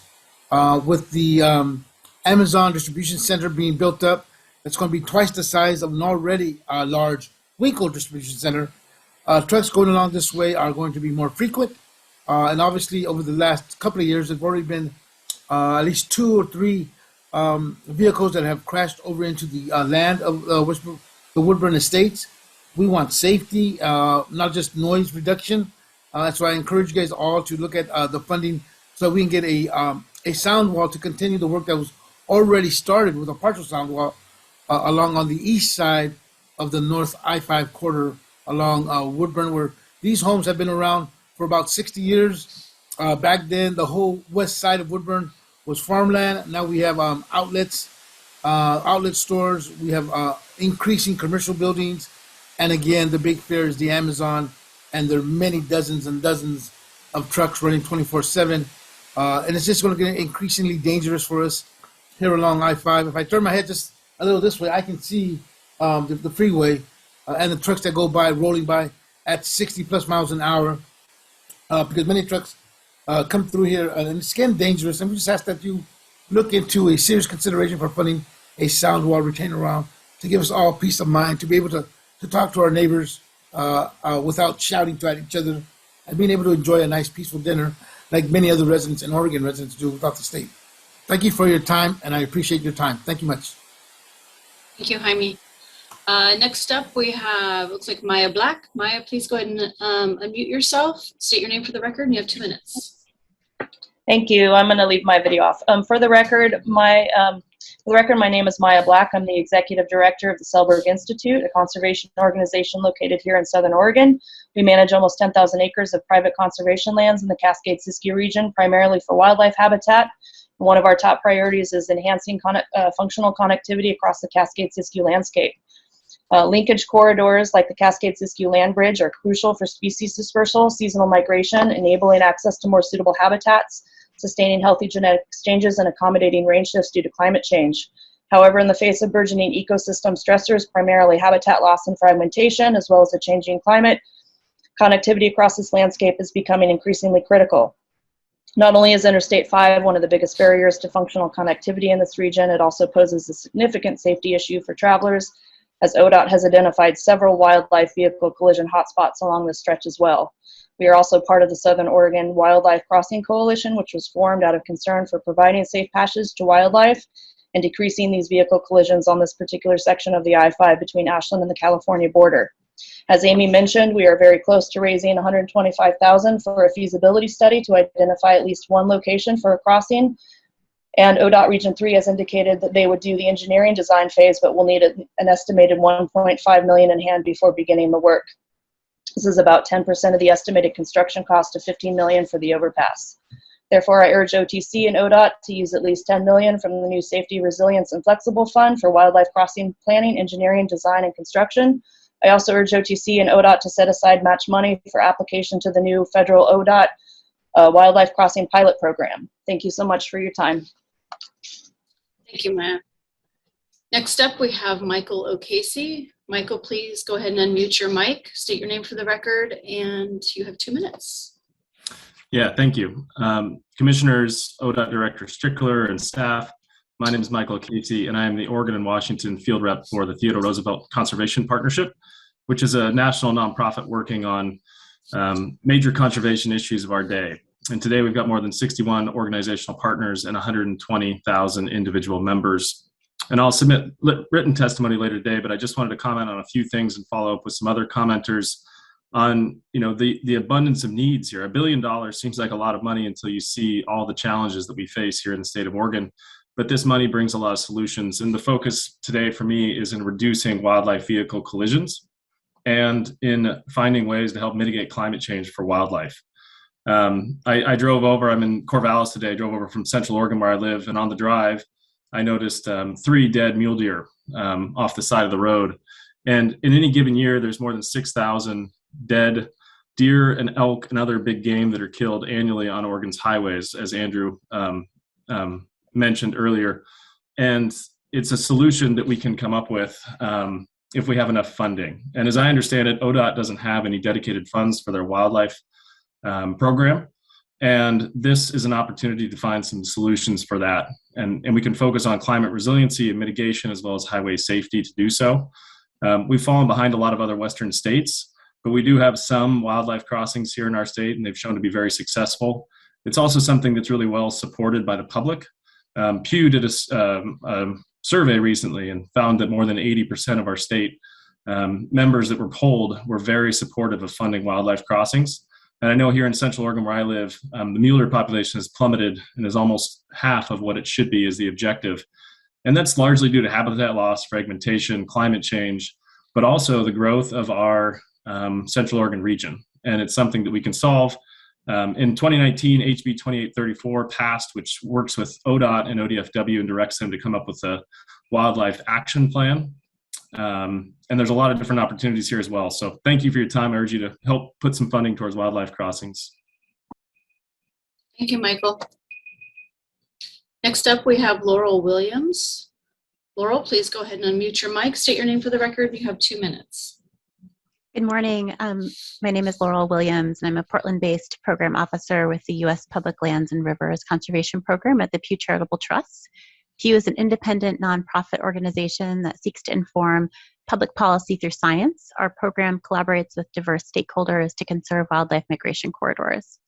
With the Amazon distribution center being built up, it's going to be twice the size of an already large Winkle distribution center. Trucks going along this way are going to be more frequent. And obviously, over the last couple of years, there have already been at least 2 or 3 vehicles that have crashed over into the land of the Woodburn Estates. We want safety, not just noise reduction. That's why I encourage you guys all to look at the funding so we can get a sound wall to continue the work that was already started with a partial sound wall along on the east side of the north I-5 corridor along Woodburn, where these homes have been around for about 60 years. Back then, the whole west side of Woodburn was farmland. Now we have outlet stores. We have increasing commercial buildings. And again, the big fear is the Amazon, and there are many dozens and dozens of trucks running 24/7. And it's just going to get increasingly dangerous for us here along I-5. If I turn my head just a little this way, I can see the freeway and the trucks that go by, rolling by at 60 plus miles an hour, because many trucks come through here, and it's getting dangerous. And we just ask that you look into a serious consideration for putting a sound wall retainer around to give us all peace of mind, to be able to talk to our neighbors without shouting at each other, and being able to enjoy a nice, peaceful dinner like many other residents and Oregon residents do without the state. Thank you for your time, and I appreciate your time. Thank you much. Thank you, Jaime. Next up, we have, looks like Maya Black. Maya, please go ahead and unmute yourself. State your name for the record, and you have 2 minutes. Thank you. I'm going to leave my video off. For the record, my name is Maya Black. I'm the Executive Director of the Selberg Institute, a conservation organization located here in Southern Oregon. We manage almost 10,000 acres of private conservation lands in the Cascade-Siskiyou region, primarily for wildlife habitat. One of our top priorities is enhancing functional connectivity across the Cascade-Siskiyou landscape. Linkage corridors like the Cascade-Siskiyou Land Bridge are crucial for species dispersal, seasonal migration, enabling access to more suitable habitats, sustaining healthy genetic exchanges, and accommodating range shifts due to climate change. However, in the face of burgeoning ecosystem stressors, primarily habitat loss and fragmentation, as well as a changing climate, connectivity across this landscape is becoming increasingly critical. Not only is Interstate 5 one of the biggest barriers to functional connectivity in this region, it also poses a significant safety issue for travelers, as ODOT has identified several wildlife vehicle collision hotspots along this stretch as well. We are also part of the Southern Oregon Wildlife Crossing Coalition, which was formed out of concern for providing safe passage to wildlife and decreasing these vehicle collisions on this particular section of the I-5 between Ashland and the California border. As Amy mentioned, we are very close to raising $125,000 for a feasibility study to identify at least one location for a crossing. And ODOT Region 3 has indicated that they would do the engineering design phase, but will need an estimated $1.5 million in hand before beginning the work. This is about 10% of the estimated construction cost of $15 million for the overpass. Therefore, I urge OTC and ODOT to use at least $10 million from the new Safety, Resilience, and Flexible Fund for wildlife crossing planning, engineering, design, and construction. I also urge OTC and ODOT to set aside match money for application to the new federal ODOT Wildlife Crossing Pilot Program. Thank you so much for your time. Thank you, Matt. Next up, we have Michael O'Casey. Michael, please go ahead and unmute your mic, state your name for the record, and you have 2 minutes. Yeah, thank you. Commissioners, ODOT Director Strickler, and staff, my name is Michael O'Casey, and I am the Oregon and Washington field rep for the Theodore Roosevelt Conservation Partnership, which is a national nonprofit working on major conservation issues of our day. And today we've got more than 61 organizational partners and 120,000 individual members. And I'll submit written testimony later today, but I just wanted to comment on a few things and follow up with some other commenters on, the abundance of needs here. $1 billion seems like a lot of money until you see all the challenges that we face here in the state of Oregon. But this money brings a lot of solutions. And the focus today for me is in reducing wildlife vehicle collisions and in finding ways to help mitigate climate change for wildlife. I drove over, I'm in Corvallis today, I drove over from Central Oregon where I live, and on the drive, I noticed 3 dead mule deer off the side of the road. And in any given year, there's more than 6,000 dead deer and elk and other big game that are killed annually on Oregon's highways, as Andrew mentioned earlier. And it's a solution that we can come up with if we have enough funding. And as I understand it, ODOT doesn't have any dedicated funds for their wildlife program. And this is an opportunity to find some solutions for that. And we can focus on climate resiliency and mitigation as well as highway safety to do so. We've fallen behind a lot of other Western states, but we do have some wildlife crossings here in our state, and they've shown to be very successful. It's also something that's really well supported by the public. Pew did a survey recently and found that more than 80% of our state members that were polled were very supportive of funding wildlife crossings. And I know here in Central Oregon where I live, the mule deer population has plummeted and is almost half of what it should be as the objective. And that's largely due to habitat loss, fragmentation, climate change, but also the growth of our Central Oregon region. And it's something that we can solve. In 2019, HB 2834 passed, which works with ODOT and ODFW and directs them to come up with a wildlife action plan. And there's a lot of different opportunities here as well. So thank you for your time. I urge you to help put some funding towards wildlife crossings. Thank you, Michael. Next up, we have Laurel Williams. Laurel, please go ahead and unmute your mic. State your name for the record. You have 2 minutes. Good morning. My name is Laurel Williams, and I'm a Portland-based program officer with the U.S. Public Lands and Rivers Conservation Program at the Pew Charitable Trust. Pew is an independent nonprofit organization that seeks to inform public policy through science, our program collaborates with diverse stakeholders to conserve wildlife migration corridors.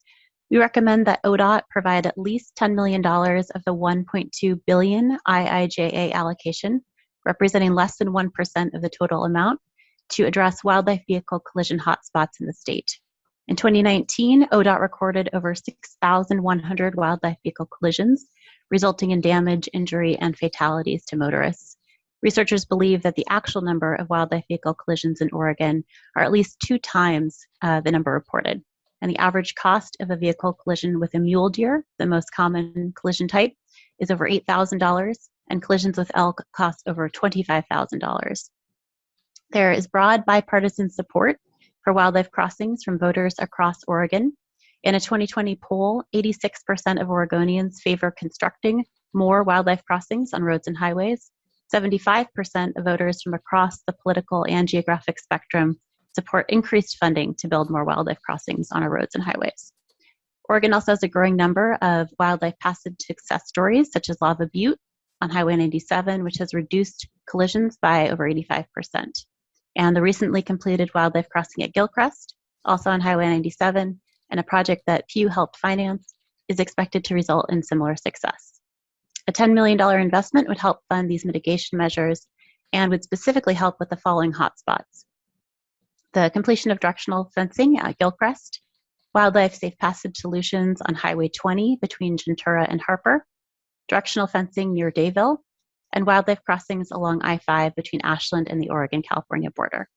We recommend that ODOT provide at least $10 million of the $1.2 billion IIJA allocation, representing less than 1% of the total amount, to address wildlife vehicle collision hotspots in the state. In 2019, ODOT recorded over 6,100 wildlife vehicle collisions, resulting in damage, injury, and fatalities to motorists. Researchers believe that the actual number of wildlife vehicle collisions in Oregon are at least 2 times the number reported. And the average cost of a vehicle collision with a mule deer, the most common collision type, is over $8,000, and collisions with elk cost over $25,000. There is broad bipartisan support for wildlife crossings from voters across Oregon. In a 2020 poll, 86% of Oregonians favor constructing more wildlife crossings on roads and highways. 75% of voters from across the political and geographic spectrum support increased funding to build more wildlife crossings on our roads and highways. Oregon also has a growing number of wildlife passage success stories, such as Lava Butte on Highway 97, which has reduced collisions by over 85%. And the recently completed wildlife crossing at Gilcrest, also on Highway 97, and a project that Pew helped finance, is expected to result in similar success. A $10 million investment would help fund these mitigation measures and would specifically help with the following hotspots: the completion of directional fencing at Gilcrest, wildlife safe passage solutions on Highway 20 between Ventura and Harper, directional fencing near Dayville, and wildlife crossings along I-5 between Ashland and the Oregon-California border.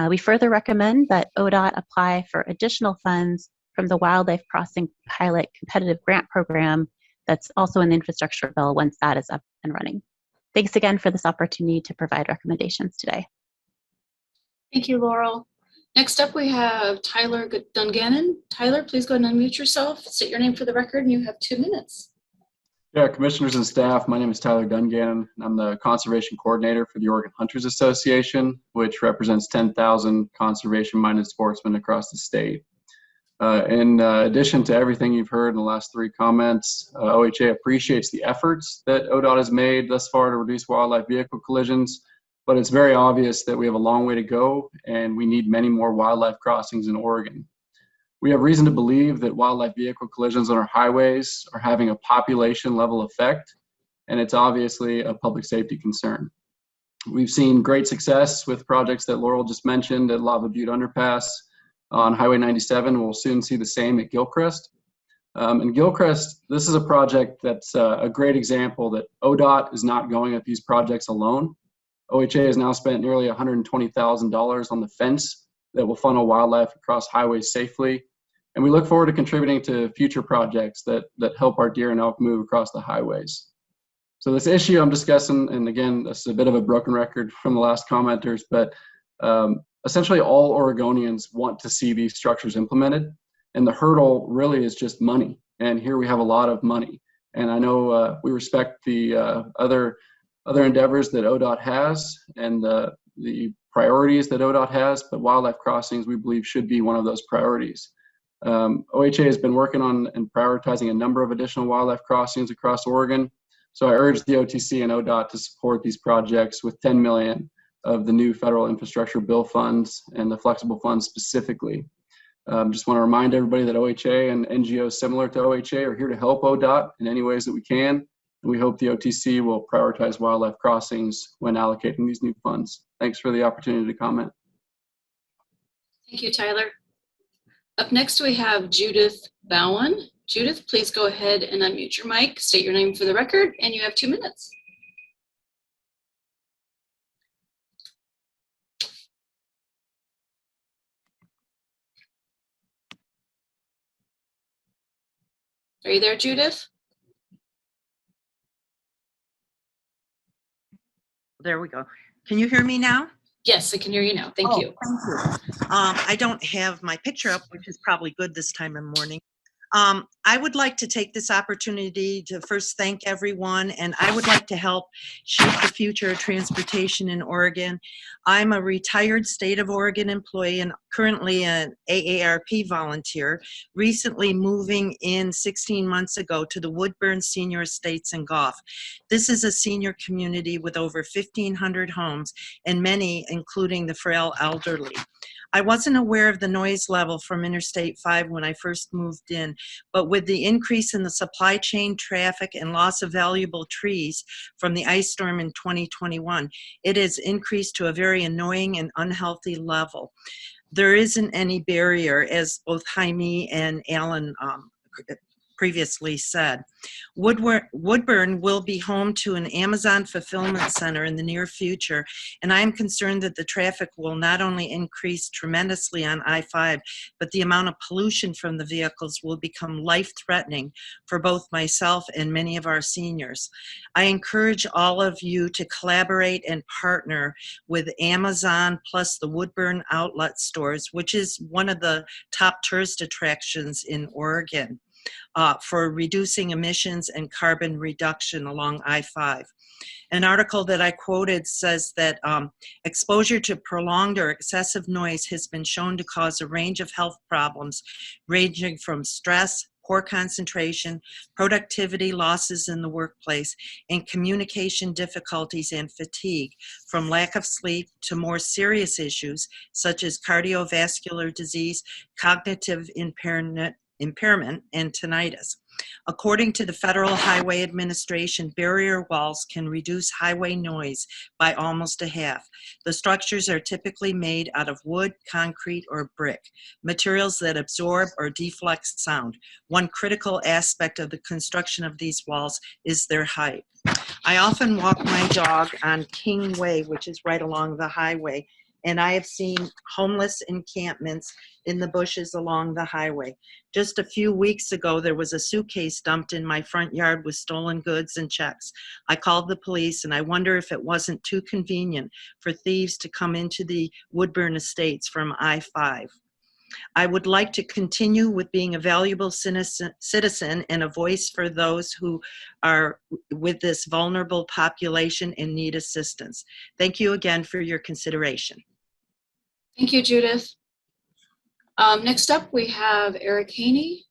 We further recommend that ODOT apply for additional funds from the Wildlife Crossing Pilot Competitive Grant Program that's also in the infrastructure bill once that is up and running. Thanks again for this opportunity to provide recommendations today. Thank you, Laurel. Next up, we have Tyler Dungannon. Tyler, please go ahead and unmute yourself. State your name for the record, and you have 2 minutes. Yeah, commissioners and staff, my name is Tyler Dungannon, and I'm the conservation coordinator for the Oregon Hunters Association, which represents 10,000 conservation-minded sportsmen across the state. In addition to everything you've heard in the last 3 comments, OHA appreciates the efforts that ODOT has made thus far to reduce wildlife vehicle collisions, but it's very obvious that we have a long way to go and we need many more wildlife crossings in Oregon. We have reason to believe that wildlife vehicle collisions on our highways are having a population level effect, and it's obviously a public safety concern. We've seen great success with projects that Laurel just mentioned at Lava Butte Underpass on Highway 97. We'll soon see the same at Gilcrest. In Gilcrest, this is a project that's a great example that ODOT is not going at these projects alone. OHA has now spent nearly $120,000 on the fence that will funnel wildlife across highways safely. And we look forward to contributing to future projects that help our deer and elk move across the highways. So this issue I'm discussing, and again, this is a bit of a broken record from the last commenters, but essentially all Oregonians want to see these structures implemented. And the hurdle really is just money. And here we have a lot of money. And I know we respect the other endeavors that ODOT has and the priorities that ODOT has, but wildlife crossings, we believe, should be one of those priorities. OHA has been working on and prioritizing a number of additional wildlife crossings across Oregon. So I urge the OTC and ODOT to support these projects with $10 million of the new federal infrastructure bill funds and the flexible funds specifically. Just want to remind everybody that OHA and NGOs similar to OHA are here to help ODOT in any ways that we can. And we hope the OTC will prioritize wildlife crossings when allocating these new funds. Thanks for the opportunity to comment. Thank you, Tyler. Up next, we have Judith Bowen. Judith, please go ahead and unmute your mic, state your name for the record, and you have 2 minutes. Are you there, Judith? There we go. Can you hear me now? Yes, I can hear you now. Thank you. Thank you. I don't have my picture up, which is probably good this time in the morning. I would like to take this opportunity to first thank everyone, and I would like to help shape the future of transportation in Oregon. I'm a retired state of Oregon employee and currently an AARP volunteer, recently moving in 16 months ago to the Woodburn Senior Estates and Golf. This is a senior community with over 1,500 homes and many including the frail elderly. I wasn't aware of the noise level from Interstate 5 when I first moved in, but with the increase in the supply chain traffic and loss of valuable trees from the ice storm in 2021, it has increased to a very annoying and unhealthy level. There isn't any barrier, as both Jaime and Alan previously said. Woodburn will be home to an Amazon fulfillment center in the near future, and I am concerned that the traffic will not only increase tremendously on I-5, but the amount of pollution from the vehicles will become life-threatening for both myself and many of our seniors. I encourage all of you to collaborate and partner with Amazon plus the Woodburn outlet stores, which is one of the top tourist attractions in Oregon. For reducing emissions and carbon reduction along I-5. An article that I quoted says that exposure to prolonged or excessive noise has been shown to cause a range of health problems ranging from stress, poor concentration, productivity losses in the workplace, and communication difficulties and fatigue, from lack of sleep to more serious issues such as cardiovascular disease, cognitive impairment, and tinnitus. According to the Federal Highway Administration, barrier walls can reduce highway noise by almost a half. The structures are typically made out of wood, concrete, or brick, materials that absorb or deflect sound. One critical aspect of the construction of these walls is their height. I often walk my dog on King Way, which is right along the highway, and I have seen homeless encampments in the bushes along the highway. Just a few weeks ago, there was a suitcase dumped in my front yard with stolen goods and checks. I called the police, and I wonder if it wasn't too convenient for thieves to come into the Woodburn Estates from I-5. I would like to continue with being a valuable citizen and a voice for those who are with this vulnerable population and need assistance. Thank you again for your consideration. Thank you, Judith. Next up, we have Eric Haney.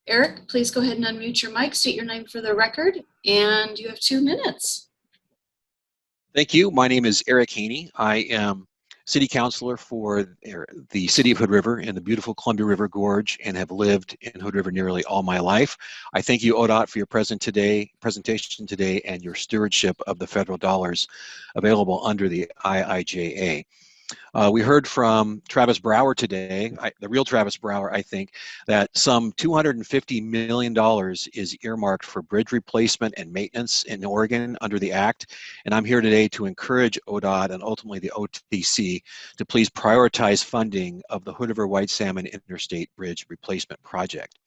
Eric, please go ahead and unmute your mic, state your name for the record, and you have 2 minutes. Thank you. My name is Eric Haney. I am City Councilor for the City of Hood River in the beautiful Columbia River Gorge and have lived in Hood River nearly all my life. I thank you, ODOT, for your presentation today and your stewardship of the federal dollars available under the IIJA. We heard from Travis Brower today, the real Travis Brower, I think, that some $250 million is earmarked for bridge replacement and maintenance in Oregon under the Act. And I'm here today to encourage ODOT and ultimately the OTC to please prioritize funding of the Hood River White Salmon Interstate Bridge Replacement Project.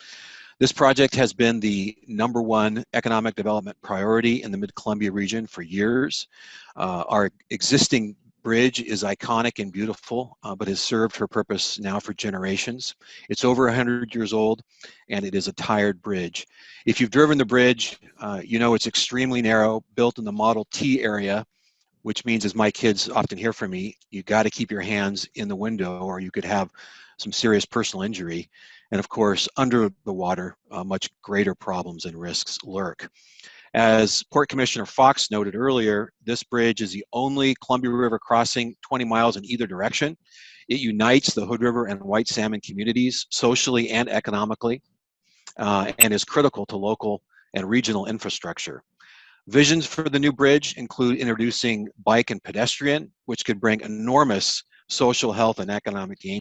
This project has been the #1 economic development priority in the Mid-Columbia region for years. Our existing bridge is iconic and beautiful, but has served her purpose now for generations. It's over 100 years old, and it is a tired bridge. If you've driven the bridge, you know it's extremely narrow, built in the Model T area, which means, as my kids often hear from me, you got to keep your hands in the window or you could have some serious personal injury. And of course, under the water, much greater problems and risks lurk. As Port Commissioner Fox noted earlier, this bridge is the only Columbia River crossing 20 miles in either direction. It unites the Hood River and White Salmon communities socially and economically, and is critical to local and regional infrastructure. Visions for the new bridge include introducing bike and pedestrian, which could bring enormous social, health, and economic gain.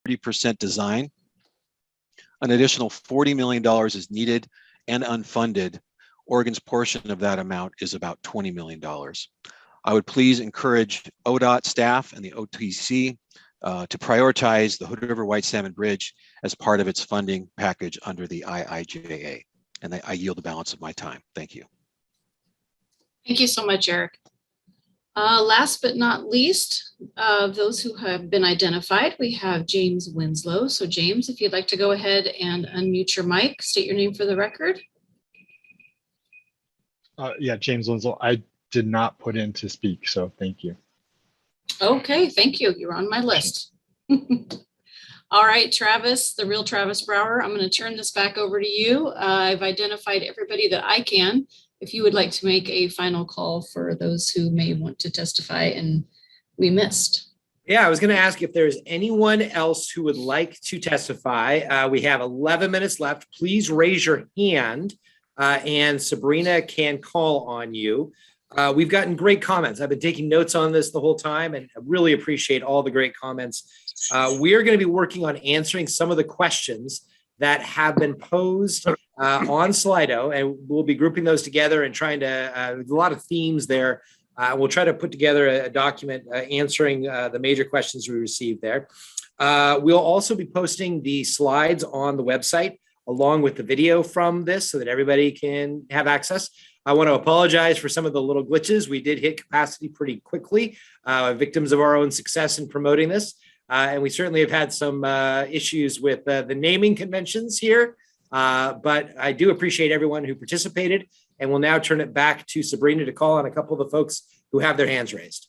30% design. An additional $40 million is needed and unfunded. Oregon's portion of that amount is about $20 million. I would please encourage ODOT staff and the OTC to prioritize the Hood River White Salmon Bridge as part of its funding package under the IIJA. And I yield the balance of my time. Thank you. Thank you so much, Eric. Last but not least, those who have been identified, we have James Winslow. So James, if you'd like to go ahead and unmute your mic, state your name for the record. Yeah, James Winslow. I did not put in to speak, so thank you. Okay, thank you. You're on my list. All right, Travis, the real Travis Brower, I'm going to turn this back over to you. I've identified everybody that I can. If you would like to make a final call for those who may want to testify and we missed. Yeah, I was going to ask if there's anyone else who would like to testify. We have 11 minutes left. Please raise your hand and Sabrina can call on you. We've gotten great comments. I've been taking notes on this the whole time and I really appreciate all the great comments. We are going to be working on answering some of the questions that have been posed on Slido, and we'll be grouping those together and trying to, there's a lot of themes there. We'll try to put together a document answering the major questions we received there. We'll also be posting the slides on the website along with the video from this so that everybody can have access. I want to apologize for some of the little glitches. We did hit capacity pretty quickly, victims of our own success in promoting this. And we certainly have had some issues with the naming conventions here, but I do appreciate everyone who participated, and we'll now turn it back to Sabrina to call on a couple of the folks who have their hands raised.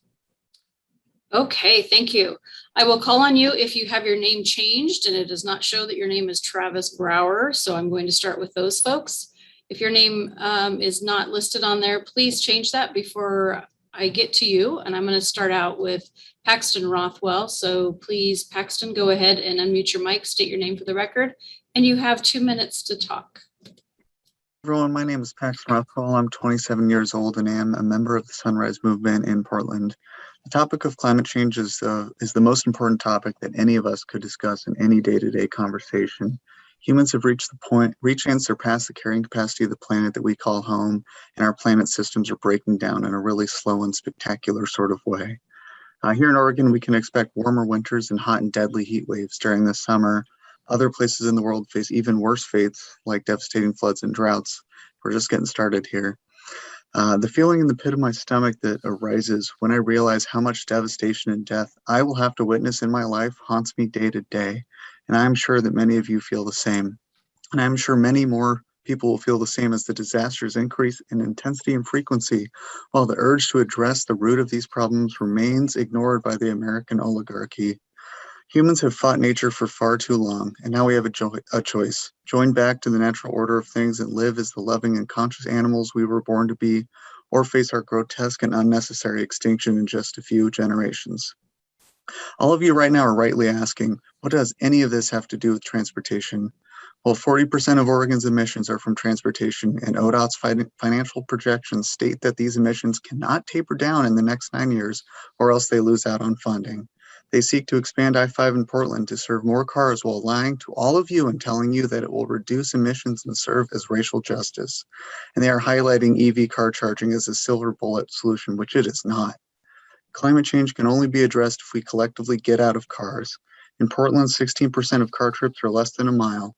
Okay, thank you. I will call on you if you have your name changed and it does not show that your name is Travis Brower, so I'm going to start with those folks. If your name is not listed on there, please change that before I get to you, and I'm going to start out with Paxton Rothwell. So please, Paxton, go ahead and unmute your mic, state your name for the record, and you have 2 minutes to talk. Everyone, my name is Paxton Rothwell. I'm 27 years old and am a member of the Sunrise Movement in Portland. The topic of climate change is the most important topic that any of us could discuss in any day-to-day conversation. Humans have reached and surpassed the carrying capacity of the planet that we call home, and our planet systems are breaking down in a really slow and spectacular sort of way. Here in Oregon, we can expect warmer winters and hot and deadly heat waves during the summer. Other places in the world face even worse fates, like devastating floods and droughts. We're just getting started here. The feeling in the pit of my stomach that arises when I realize how much devastation and death I will have to witness in my life haunts me day to day. And I'm sure that many of you feel the same. And I'm sure many more people will feel the same as the disasters increase in intensity and frequency, while the urge to address the root of these problems remains ignored by the American oligarchy. Humans have fought nature for far too long, and now we have a choice. Join back to the natural order of things and live as the loving and conscious animals we were born to be, or face our grotesque and unnecessary extinction in just a few generations. All of you right now are rightly asking, what does any of this have to do with transportation? Well, 40% of Oregon's emissions are from transportation, and ODOT's financial projections state that these emissions cannot taper down in the next 9 years, or else they lose out on funding. They seek to expand I-5 in Portland to serve more cars while lying to all of you and telling you that it will reduce emissions and serve as racial justice. And they are highlighting EV car charging as a silver bullet solution, which it is not. Climate change can only be addressed if we collectively get out of cars. In Portland, 16% of car trips are less than a mile.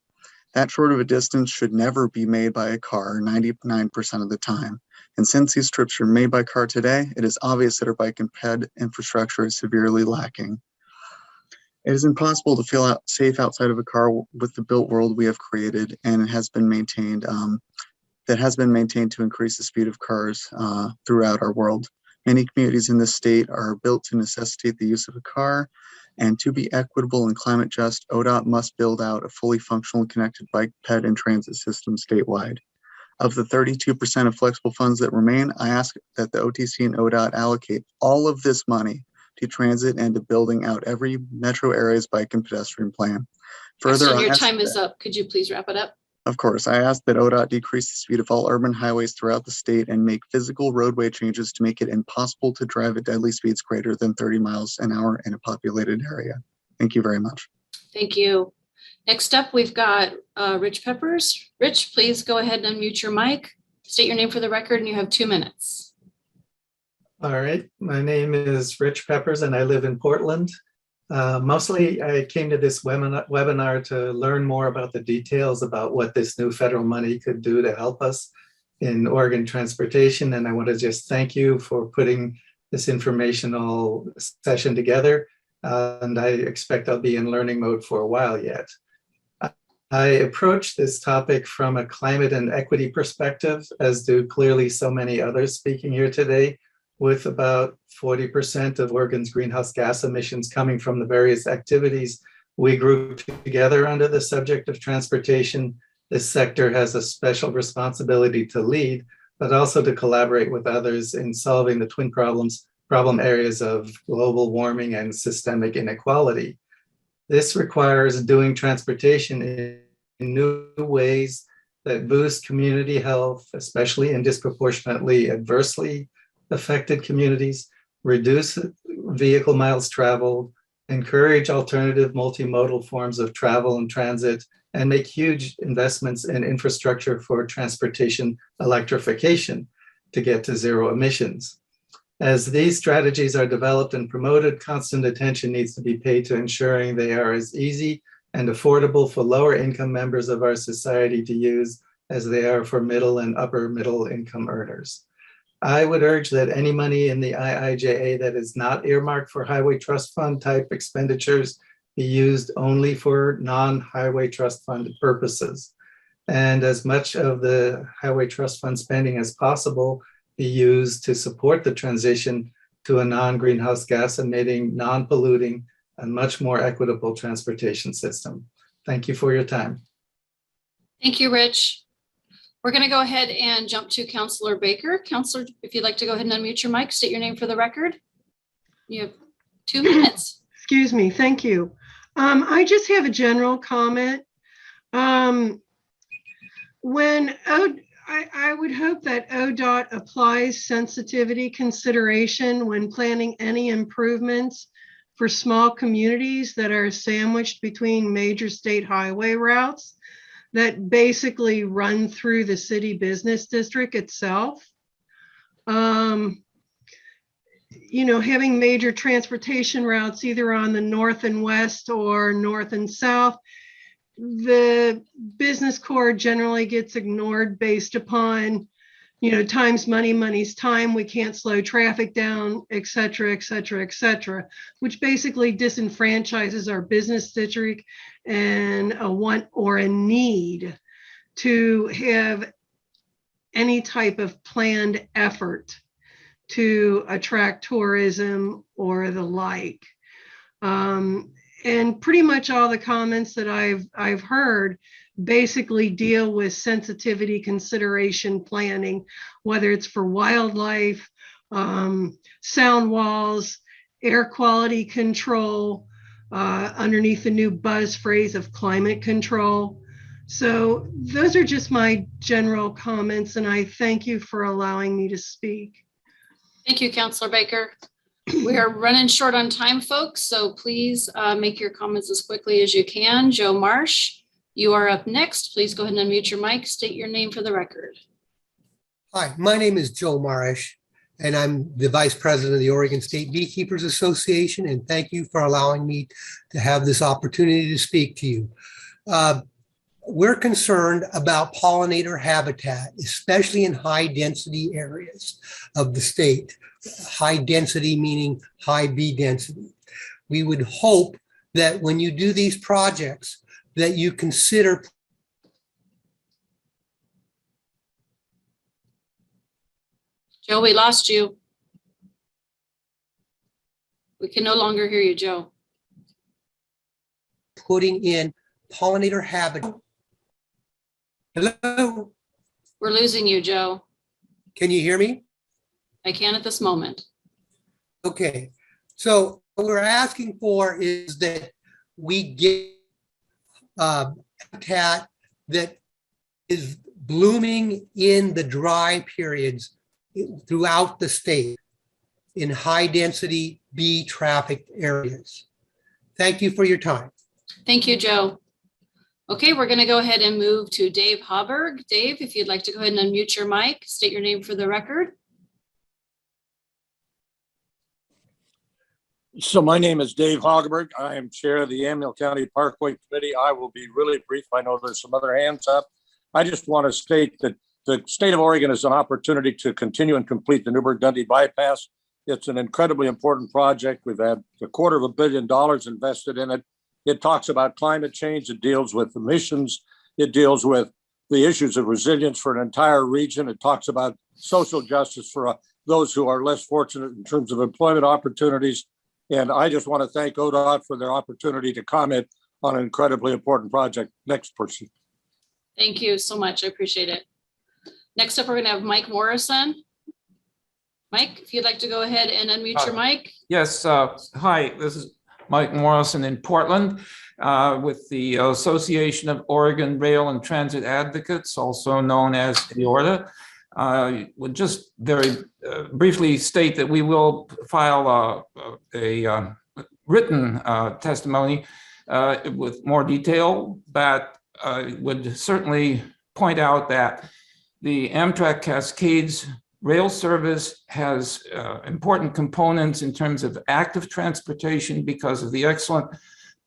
That short of a distance should never be made by a car 99% of the time. And since these trips are made by car today, it is obvious that our bike and ped infrastructure is severely lacking. It is impossible to feel safe outside of a car with the built world we have created, and it has been maintained to increase the speed of cars throughout our world. Many communities in this state are built to necessitate the use of a car, and to be equitable and climate just, ODOT must build out a fully functional and connected bike, ped, and transit system statewide. Of the 32% of flexible funds that remain, I ask that the OTC and ODOT allocate all of this money to transit and to building out every metro area's bike and pedestrian plan. Further, Paxton, your time is up. Could you please wrap it up? Of course, I ask that ODOT decrease the speed of all urban highways throughout the state and make physical roadway changes to make it impossible to drive at deadly speeds greater than 30 miles an hour in a populated area. Thank you very much. Thank you. Next up, we've got Rich Peppers. Rich, please go ahead and unmute your mic. State your name for the record, and you have 2 minutes. All right. My name is Rich Peppers, and I live in Portland. Mostly, I came to this webinar to learn more about the details about what this new federal money could do to help us in Oregon transportation. And I want to just thank you for putting this informational session together. And I expect I'll be in learning mode for a while yet. I approach this topic from a climate and equity perspective, as do clearly so many others speaking here today, with about 40% of Oregon's greenhouse gas emissions coming from the various activities we group together under the subject of transportation. This sector has a special responsibility to lead, but also to collaborate with others in solving the twin problem areas of global warming and systemic inequality. This requires doing transportation in new ways that boost community health, especially in disproportionately adversely affected communities, reduce vehicle miles traveled, encourage alternative multimodal forms of travel and transit, and make huge investments in infrastructure for transportation electrification to get to zero emissions. As these strategies are developed and promoted, constant attention needs to be paid to ensuring they are as easy and affordable for lower income members of our society to use as they are for middle and upper middle income earners. I would urge that any money in the IIJA that is not earmarked for highway trust fund type expenditures be used only for non-highway trust fund purposes. And as much of the highway trust fund spending as possible be used to support the transition to a non-greenhouse gas emitting, non-polluting, and much more equitable transportation system. Thank you for your time. Thank you, Rich. We're going to go ahead and jump to Councilor Baker. Councilor, if you'd like to go ahead and unmute your mic, state your name for the record. You have 2 minutes. Excuse me. Thank you. I just have a general comment. I would hope that ODOT applies sensitivity consideration when planning any improvements for small communities that are sandwiched between major state highway routes that basically run through the city business district itself. You know, having major transportation routes either on the north and west or north and south, the business core generally gets ignored based upon, you know, time's money, money's time, we can't slow traffic down, et cetera, et cetera, et cetera, which basically disenfranchises our business district and a want or a need to have any type of planned effort to attract tourism or the like. And pretty much all the comments that I've heard basically deal with sensitivity consideration planning, whether it's for wildlife, sound walls, air quality control, underneath the new buzz phrase of climate control. So those are just my general comments, and I thank you for allowing me to speak. Thank you, Councilor Baker. We are running short on time, folks, so please make your comments as quickly as you can. Joe Marsh, you are up next. Please go ahead and unmute your mic. State your name for the record. Hi, my name is Joe Marsh, and I'm the Vice President of the Oregon State Beekeepers Association, and thank you for allowing me to have this opportunity to speak to you. We're concerned about pollinator habitat, especially in high density areas of the state. High density meaning high bee density. We would hope that when you do these projects that you consider. Joe, we lost you. We can no longer hear you, Joe. Putting in pollinator habitat. Hello? We're losing you, Joe. Can you hear me? I can at this moment. Okay, so what we're asking for is that we get habitat that is blooming in the dry periods throughout the state in high density bee trafficked areas. Thank you for your time. Thank you, Joe. Okay, we're going to go ahead and move to Dave Hauberg. Dave, if you'd like to go ahead and unmute your mic, state your name for the record. So my name is Dave Hauberg. I am chair of the Amnil County Parkway Committee. I will be really brief. I know there's some other hands up. I just want to state that the state of Oregon is an opportunity to continue and complete the Newburgh-Dundee bypass. It's an incredibly important project. We've had $250 million invested in it. It talks about climate change. It deals with emissions. It deals with the issues of resilience for an entire region. It talks about social justice for those who are less fortunate in terms of employment opportunities. And I just want to thank ODOT for their opportunity to comment on an incredibly important project. Next person. Thank you so much. I appreciate it. Next up, we're going to have Mike Morrison. Mike, if you'd like to go ahead and unmute your mic. Yes. Hi, this is Mike Morrison in Portland with the Association of Oregon Rail and Transit Advocates, also known as AORTA. Would just very briefly state that we will file a written testimony with more detail, but would certainly point out that the Amtrak Cascades rail service has important components in terms of active transportation because of the excellent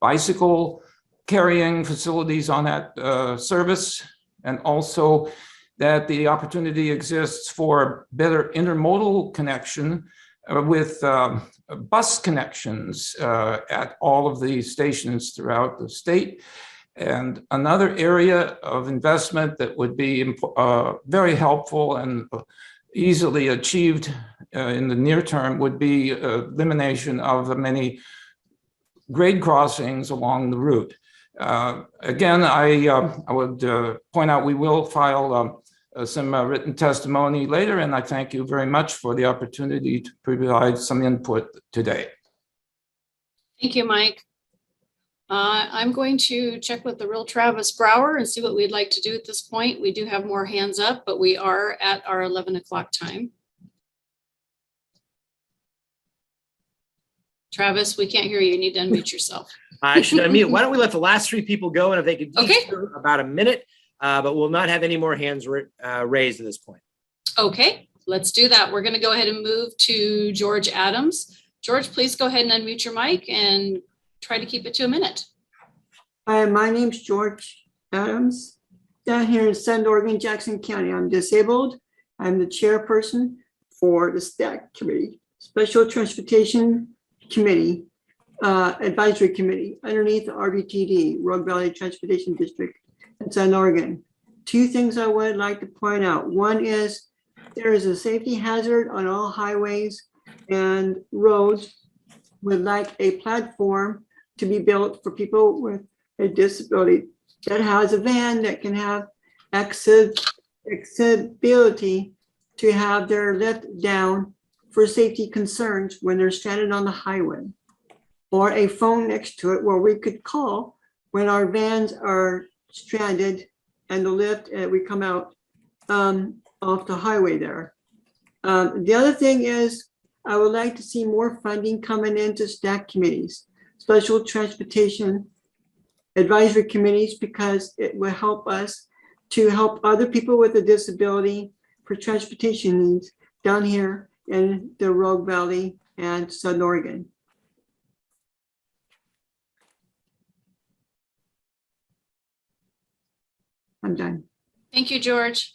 bicycle carrying facilities on that service, and also that the opportunity exists for better intermodal connection with bus connections at all of the stations throughout the state. And another area of investment that would be very helpful and easily achieved in the near term would be elimination of the many grade crossings along the route. Again, I would point out we will file some written testimony later, and I thank you very much for the opportunity to provide some input today. Thank you, Mike. I'm going to check with the real Travis Brower and see what we'd like to do at this point. We do have more hands up, but we are at our 11 o'clock time. Travis, we can't hear you. You need to unmute yourself. I should unmute. Why don't we let the last three people go, and if they could each do about a minute, but we'll not have any more hands raised at this point. Okay, let's do that. We're going to go ahead and move to George Adams. George, please go ahead and unmute your mic and try to keep it to a minute. Hi, my name's George Adams, down here in Southern Oregon, Jackson County. I'm disabled. I'm the chairperson for the STAC Committee, Special Transportation Committee, Advisory Committee, underneath the RVTD, Rogue Valley Transportation District in Southern Oregon. Two things I would like to point out. One is there is a safety hazard on all highways and roads. Would like a platform to be built for people with a disability that has a van that can have accessibility to have their lift down for safety concerns when they're stranded on the highway, or a phone next to it where we could call when our vans are stranded and the lift and we come out off the highway there. The other thing is I would like to see more funding coming into STAC committees, special transportation advisory committees, because it will help us to help other people with a disability for transportation needs down here in the Rogue Valley and Southern Oregon. I'm done. Thank you, George.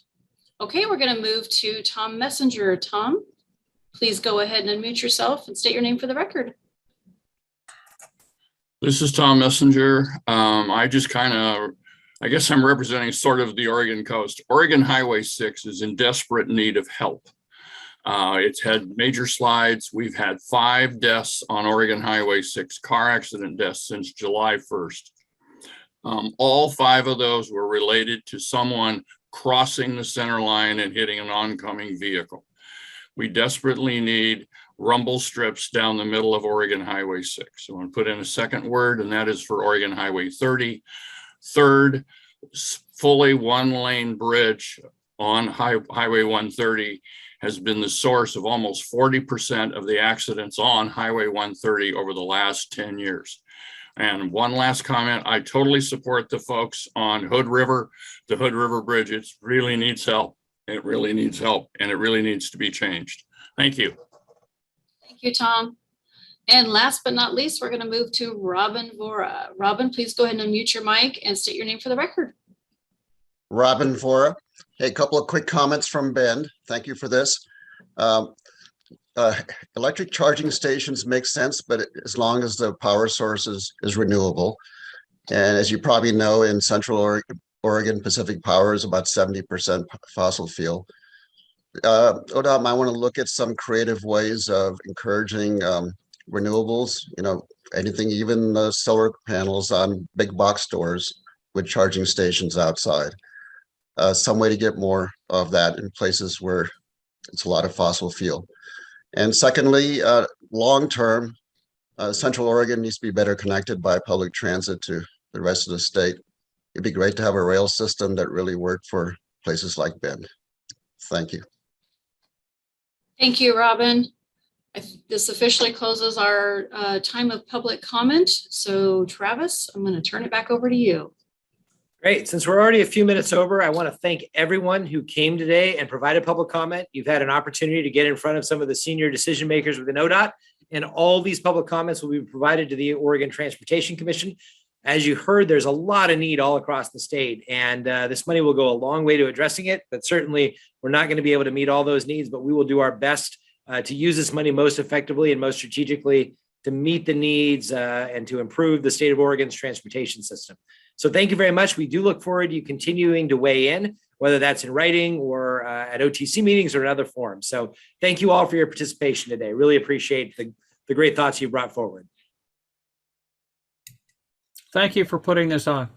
Okay, we're going to move to Tom Messenger. Tom, please go ahead and unmute yourself and state your name for the record. This is Tom Messenger. I guess I'm representing sort of the Oregon coast. Oregon Highway 6 is in desperate need of help. It's had major slides. We've had 5 deaths on Oregon Highway 6, car accident deaths since July 1st. All 5 of those were related to someone crossing the center line and hitting an oncoming vehicle. We desperately need rumble strips down the middle of Oregon Highway 6. So I'm going to put in a second word, and that is for Oregon Highway 30. Third, fully 1-lane bridge on Highway 130 has been the source of almost 40% of the accidents on Highway 130 over the last 10 years. And one last comment, I totally support the folks on Hood River, the Hood River Bridge. It really needs help. It really needs help, and it really needs to be changed. Thank you. Thank you, Tom. And last but not least, we're going to move to Robin Vora. Robin, please go ahead and unmute your mic and state your name for the record. Robin Vora. Hey, a couple of quick comments from Bend. Thank you for this. electric charging stations make sense, but as long as the power source is renewable. And as you probably know, in Central Oregon, Pacific Power is about 70% fossil fuel. ODOT might want to look at some creative ways of encouraging renewables, anything, even the solar panels on big box stores with charging stations outside. Some way to get more of that in places where it's a lot of fossil fuel. And secondly, long-term, Central Oregon needs to be better connected by public transit to the rest of the state. It'd be great to have a rail system that really worked for places like Bend. Thank you. Thank you, Robin. This officially closes our time of public comment. So Travis, I'm going to turn it back over to you. Great. Since we're already a few minutes over, I want to thank everyone who came today and provided public comment. You've had an opportunity to get in front of some of the senior decision makers within ODOT, and all these public comments will be provided to the Oregon Transportation Commission. As you heard, there's a lot of need all across the state, and this money will go a long way to addressing it, but certainly we're not going to be able to meet all those needs, but we will do our best to use this money most effectively and most strategically to meet the needs and to improve the state of Oregon's transportation system. So thank you very much. We do look forward to you continuing to weigh in, whether that's in writing or at OTC meetings or in other forums. So thank you all for your participation today. Really appreciate the great thoughts you brought forward. Thank you for putting this on.